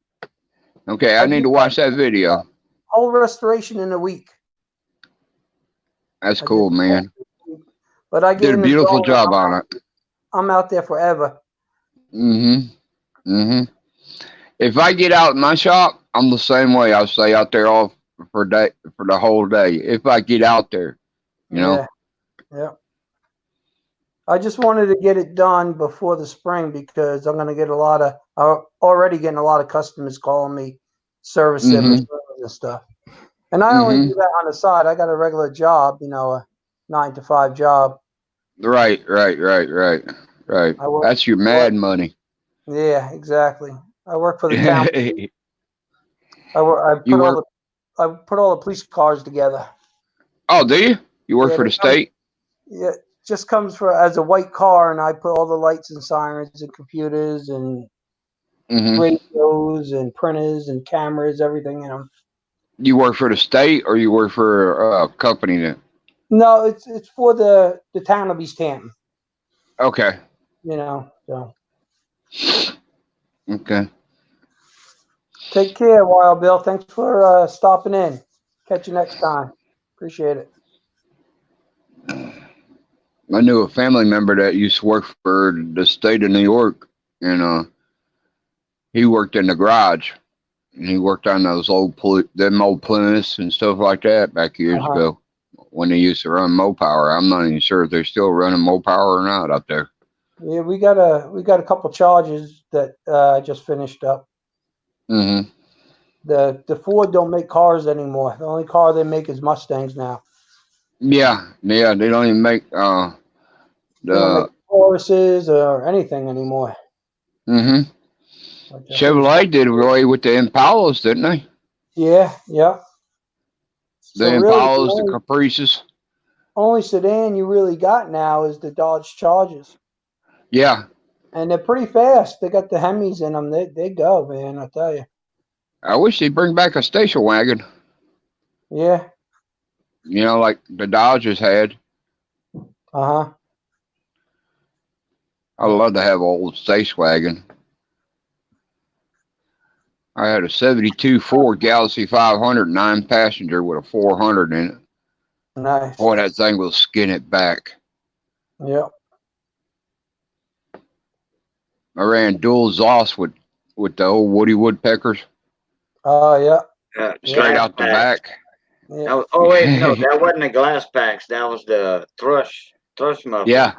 Okay. I need to watch that video. Whole restoration in a week. That's I cool, did the man. whole week. But I get Did a in the beautiful zone, job on it. I'm out there forever. If I get out in my shop, I'm the same way. I'll stay out there all for the whole day. If I get out there, you know. Yeah. I just wanted to get it done before the spring because I'm gonna get already getting a lot of customers calling me, servicing machines and stuff. And I only do that on the side. I got a regular job, a 9 to 5 job. Right. That's your mad money. Yeah, exactly. I work for the town. I put all the police cars together. Oh, do you? You work Yeah, for they the state? Yeah, just comes as a white car, and I put all the lights and sirens and computers and radios and printers and cameras, everything in them. You work for the state, or you work for a company then? No, it's for the town of East Hampton. Okay. So. Okay. Take care, Wild Bill. Thanks for stopping in. Catch you next time. Appreciate it. I knew a family member that used to work for the state of New York, and he worked in the garage, and he worked on those old Plymouths and stuff like that back years ago when they used to run Mopower. I'm not even sure if they're still running Mopower or not up there. Yeah, we got a couple charges that just finished up. The Ford don't make cars anymore. The only car they make is Mustangs now. Yeah, they don't even make They don't make Tauruses or anything anymore. Chevrolet did away with the Impalas, didn't they? Yeah. The Impalas, the Caprices. Only sedan you really got now is the Dodge Chargers. Yeah. And they're pretty fast. They got the Hemis in them. They go, man, I tell you. I wish they'd bring back a station wagon. Yeah. Like the Dodgers had. I'd love to have an old station wagon. I had a 72 Ford Galaxy 500, 9-passenger with a 400 in it. Nice. Boy, that thing will skin it back. Yep. I ran dual exhaust with the old Woody Woodpeckers. Oh, yeah. Straight out the back. Yeah. Oh wait, no, that wasn't the glass packs. That was the thrush muffler.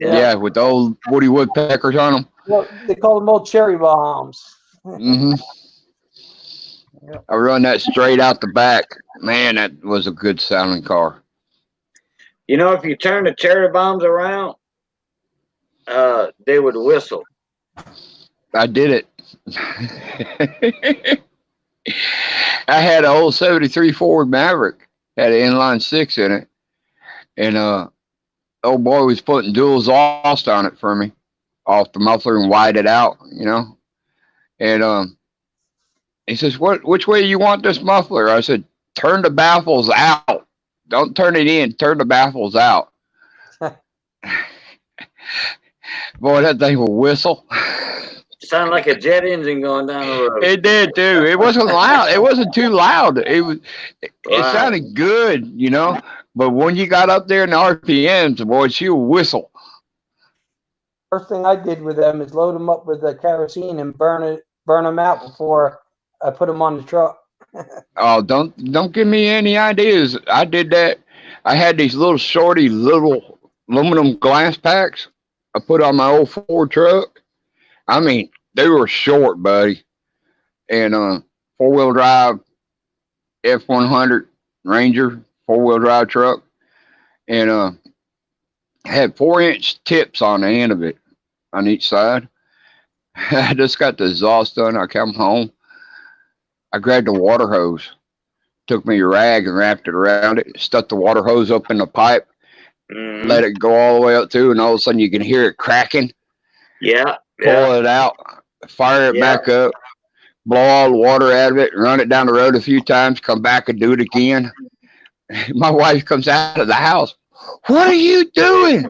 Yeah, with the old Woody Woodpeckers on them. Well, they call them old cherry bombs. I run that straight out the back. Man, that was a good sounding car. If you turn the cherry bombs around, they would whistle. I did it. I had an old 73 Ford Maverick, had an inline 6 in it, and old boy was putting dual exhaust on it for me off the muffler and wide it out, and he says, which way you want this muffler? I said, turn the baffles out. Don't turn it in, turn the baffles out. Boy, that thing will whistle. Sound like a jet engine going down the road. It did too. It wasn't loud. It wasn't too loud. It sounded good, But when you got up there in the RPMs, boy, she'll whistle. First thing I did with them is load them up with the kerosene and burn them out before I put them on the truck. Oh, don't give me any ideas. I did that. I had these little aluminum glass packs I put on my old Ford truck. I mean, they were short, buddy. And 4-wheel drive F100 Ranger 4-wheel drive truck. And had 4-inch tips on the end of it. on each side. I just got the exhaust done. I come home. I grabbed the water hose, took me a rag and wrapped it around it, stuck the water hose up in the pipe, Mhm. let it go all the way up through, and all of a sudden you can hear it cracking. Yeah. Pull Yeah. it out, fire it Yeah. back up, blow all the water out of it, and run it down the road a few times, come back and do it again. My wife comes out of the house. What are you doing?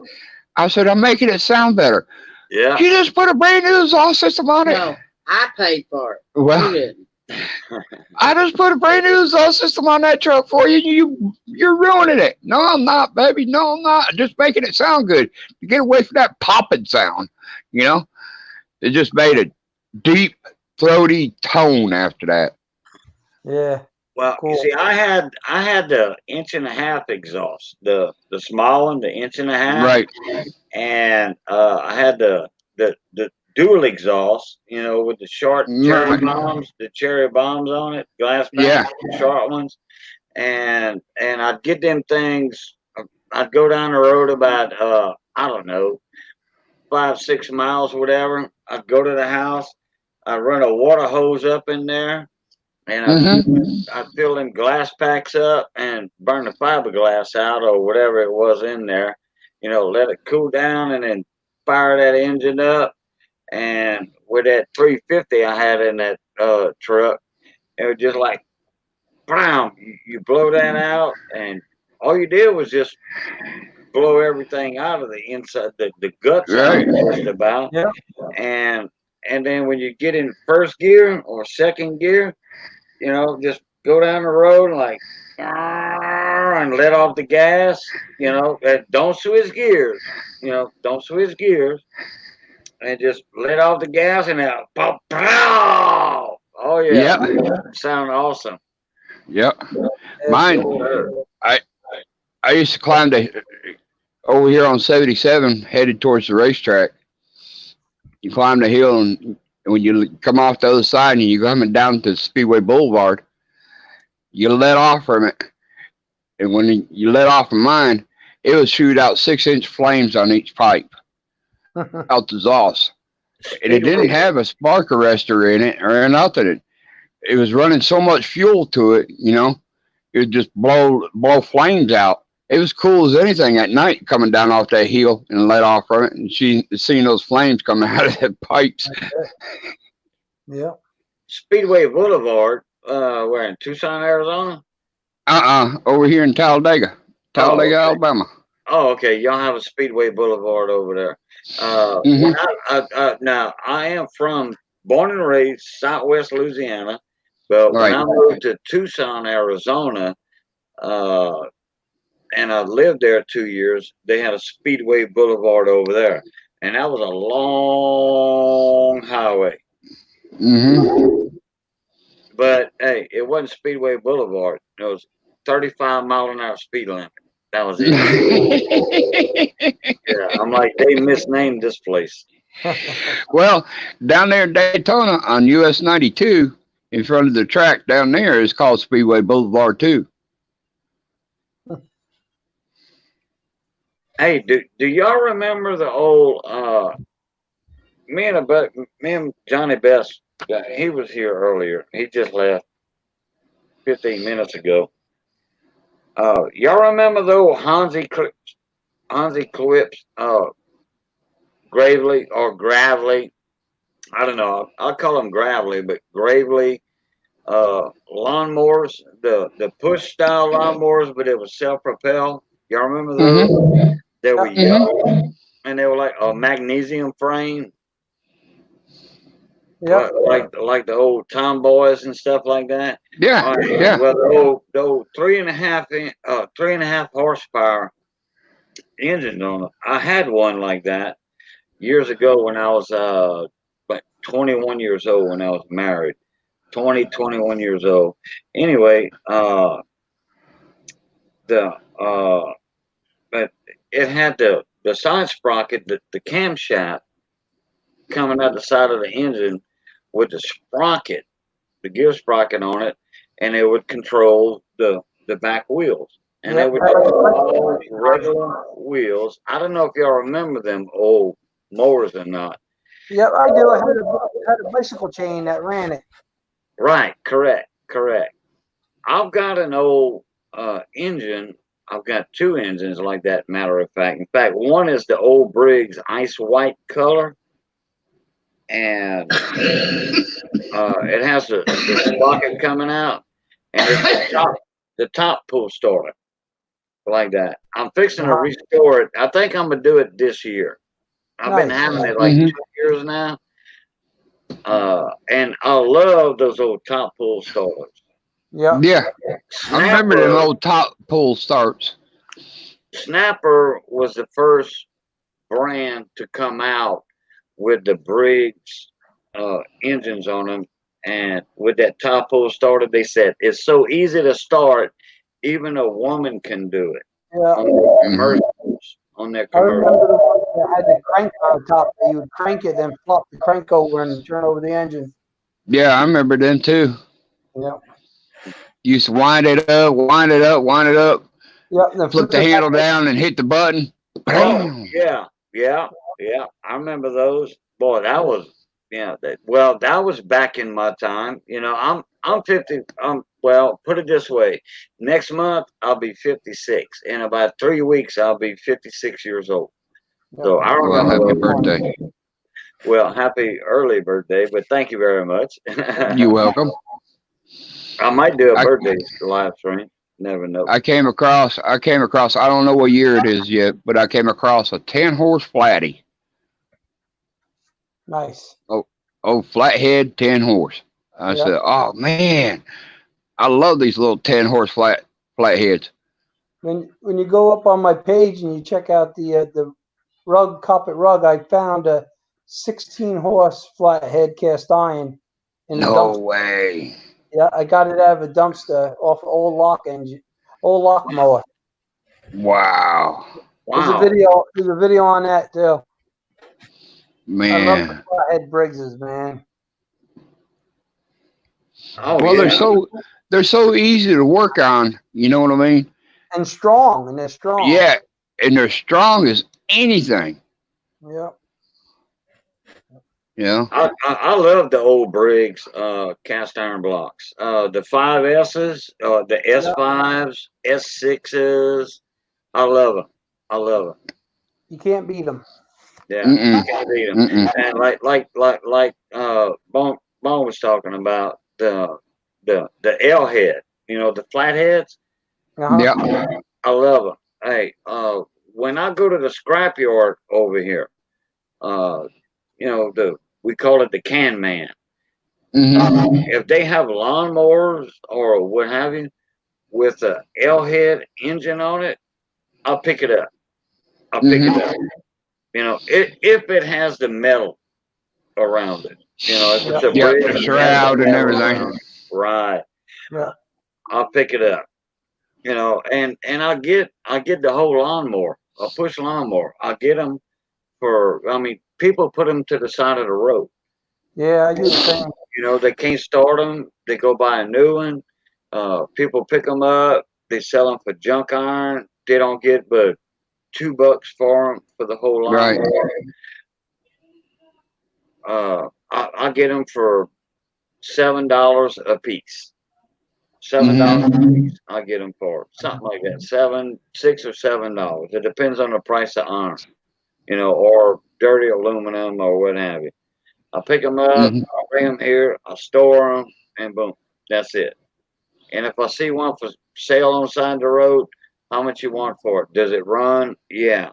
I said, I'm making it sound better. Yeah. You just put a brand new exhaust system on it. No, I paid for it. You Well, didn't. I just put a brand new exhaust system on that truck for you. You're ruining it. No, I'm not, baby. No, I'm not. Just making it sound good. To get away from that popping sound, you know. It just made a deep, throaty tone after that. Yeah. Well, Cool. you see, I had the 1.5 inch exhaust, the small one, the 1.5 inch, Right. and I had the dual exhaust, you know, with the short cherry Right. bombs, on it, glass Yeah. bombs, short ones, and I'd get them things. I'd go down the road about I don't know, 5-6 miles, whatever. I'd go to the house. I'd run a water hose up in there, and I'd fill them glass packs up and burn the fiberglass out or whatever it was in there. You know, let it cool down and then fire that engine up. And with that 350 I had in that truck, it was just like, bam, you blow that out, and all you did was just blow everything out of the inside, the guts out Right. just about. Yeah. And then when you get in first gear or second gear, you know, just go down the road like and let off the gas. You know, don't switch gears. You know, don't switch gears, and just let off the gas and then pop, pow. Oh yeah, Yep. sound awesome. Yep. That's Mine. cool. I used to climb over here on 77, headed towards the racetrack. You climb the hill, and when you come off the other side and you're coming down to Speedway Boulevard, you let off from it. And when you let off of mine, it would shoot out 6-inch flames on each pipe out the exhaust. And it didn't have a spark arrestor in it or nothing. It was running so much fuel to it, you know, it would just blow flames out. It was cool as anything at night coming down off that hill and let off from it and seeing those flames coming out of the pipes. Yeah. Speedway Boulevard, where in Tucson, Arizona? Over here in Talladega, okay. Alabama. Oh, okay. Y'all have a Speedway Boulevard over there. Mhm. Now, I am born and raised Southwest Louisiana, but when Right. I moved to Tucson, Arizona, and I lived there 2 years, they had a Speedway Boulevard over there, and that was a long highway. Mhm. But hey, it wasn't Speedway Boulevard. It was 35-mile-an-hour speed limit. That was it. Yeah, I'm like, they misnamed this place. Well, down there in Daytona on US 92, in front of the track down there, is called Speedway Boulevard too. Hey, do y'all remember the old me and Johnny Best? He was here earlier. He just left 15 minutes ago. Y'all remember the old Hansi Clips, Gravely or Gravely? I don't know. I'll call them Gravely, but Gravely lawnmowers, the push style lawnmowers, but it was self-propel. Y'all remember those? Mhm. They were Mhm. yellow, and they were like a magnesium frame, Yeah. like the old tomboys and stuff like that. Yeah. All right. Yeah. Well, the old 3.5 horsepower engine on it. I had one like that years ago when I was like 21 years old when I was married. 21 years old. Anyway, the but it had the side sprocket, the camshaft coming out the side of the engine with the sprocket, the gear sprocket on it, and it would control the back wheels. And Yeah. they would just all regular wheels. I don't know if y'all remember them old mowers or not. Yep, I do. I had a bicycle chain that ran it. Right, correct. I've got an old engine. I've got two engines like that, matter of fact. In fact, one is the old Briggs ice white color, and it has the sprocket coming out, and it's the top pull starter like that. I'm fixing to restore it. I think I'm gonna do it this year. I've been Nice. having it like 2 years now. And I love those old top pull starters. Yep. Yeah, I remember them Snapper, old top pull starts. Snapper was the first brand to come out with the Briggs engines on them, and with that top pull starter, they said it's so easy to start, even a woman can do it. Yeah. On their commercials, on their I remember commercials. the ones that had the crank on top. That you would crank it, then flop the crank over and turn over the engine. Yeah, I remember them too. Yep. You used to wind it up, wind it up, wind it up, Yep. And then flip the it handle back. down and hit the button. Oh, Bam. yeah. I remember those. Boy, that was that was back in my time. You know, I'm 50. Well, put it this way: next month I'll be 56. In about 3 weeks, I'll be 56 years old. Yep. So I Well, remember. happy birthday. Well, happy early birthday, but thank you very much. You're welcome. I might do a I- birthday live stream. Never know. I came across, I don't know what year it is yet, but I came across a 10-horse flatty. Nice. Oh, flathead 10-horse. I Yeah. said, oh man, I love these little 10-horse flatheads. When you go up on my page and you check out the rug, carpet rug, I found a 16-horse flathead cast iron in the No dumpster. way. Yeah, I got it out of a dumpster off an old lock mower. Wow. There's a Wow. video on that too. I love Man. the flathead Briggses, man. Oh, Well, yeah. they're so easy to work on, you know what I mean? And strong, and they're strong. Yeah, and they're strong as anything. Yep. Yeah. I love the old Briggs cast iron blocks. The 5S's, the S5s, S6s. I love them. You can't beat them. Yeah, Mm-mm. you can't beat them. Mm-mm. And like Bone was talking about the L head. You know, the flatheads. Uh-huh. Yeah. I love them. Hey, when I go to the scrapyard over here, you know, we call it the can man. Mm-hmm. If they have lawnmowers or what have you with a L head engine on it, I'll pick it up. You know, if it has the metal around it. You know, if it's a Yeah, Briggs the and shroud and metal everything. around it, right? Yeah. I'll pick it up. You know, and I get the whole lawnmower, a push lawnmower. I get them people put them to the side of the road. Yeah, I do the same. You know, they can't start them. They go buy a new one. People pick them up. They sell them for junk iron. They don't get but $2 for them for the whole Right. lawnmower. I get them for $7 a piece. $7 a piece. I get them for something like that. $6 or $7. It depends on the price of iron, you know, or dirty aluminum or what have you. I pick them up, Mhm. I bring them here, I store them, and boom, that's it. And if I see one for sale on the side of the road, how much you want for it? Does it run? Yeah.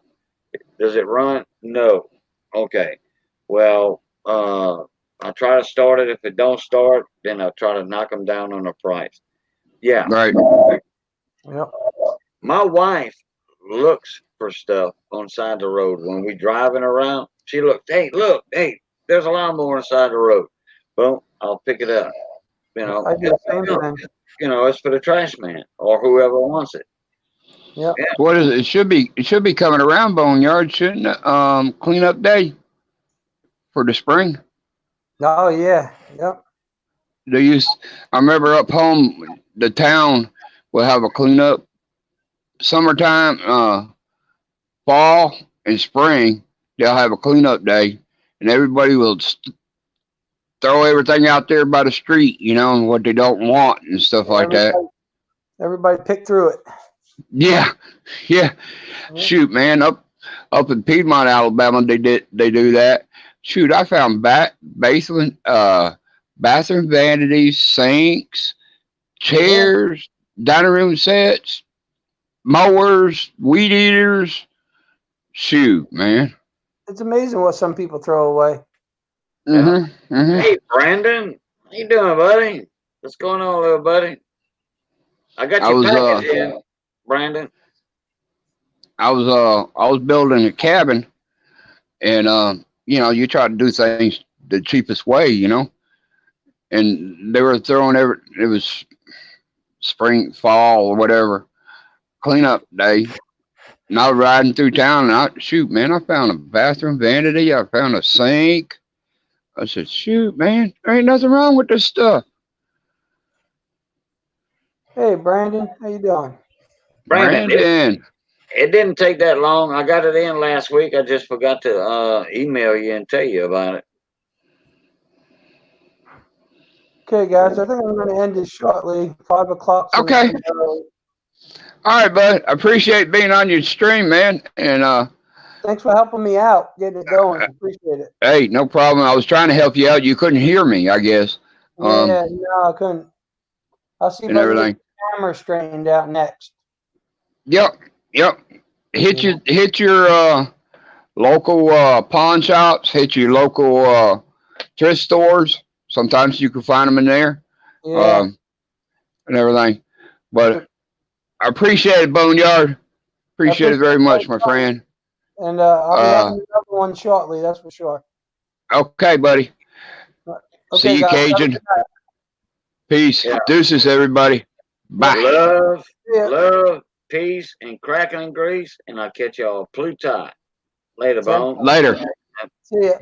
Does it run? No. Okay. Well, I try to start it. If it don't start, then I try to knock them down on the price. Yeah. Right. Yep. My wife looks for stuff on the side of the road when we driving around. She looks, hey, look, hey, there's a lawnmower on the side of the road. Boom, I'll pick it up. You know, I do the same thing. you know, it's for the trash man or whoever wants it. Yep. What is it? It should be coming around Boneyard, shouldn't it? Cleanup day for the spring. Oh yeah. Yep. I remember up home, the town will have a cleanup summertime, fall and spring. they'll have a cleanup day, and everybody will throw everything out there by the street, you know, and what they don't want and stuff like that. Everybody pick through it. Yeah, yeah. Shoot, man, up in Piedmont, Alabama, they do that. Shoot, I found bathroom vanities, sinks, chairs, dining room sets, mowers, weed eaters. Shoot, man. It's amazing what some people throw away. Hey, Brandon, how you doing, buddy? What's going on, little buddy? I got your package in, Brandon. I was building a cabin, and you know, you try to do things the cheapest way, you know, and they were throwing it was spring, fall, or whatever, cleanup day. And I was riding through town, and shoot, man, I found a bathroom vanity. I found a sink. I said, shoot, man, there ain't nothing wrong with this stuff. Hey, Brandon, how you doing? Brandon. It didn't take that long. I got it in last week. I just forgot to email you and tell you about it. Okay, guys, I think I'm going to end this shortly. 5 o'clock. Okay. All right, bud. I appreciate being on your stream, man. And thanks for helping me out, getting it going. Appreciate it. Hey, no problem. I was trying to help you out. You couldn't hear me, I guess. Yeah, no, I couldn't. I'll see if I can get the camera straightened out next. Yep. Hit your local pawn shops. Hit your local thrift stores. Sometimes you can find them in there. Yeah. And everything. But I appreciate it, Boneyard. Appreciate it very much, my friend. And I'll be having another one shortly, that's for sure. Okay, buddy. Okay, see you, guys, Cajun. Peace. Yeah. Deuces, everybody. Bye. Love, peace, and crackling grease. And I'll catch y'all Pluto. Later, Bone. Later. See ya.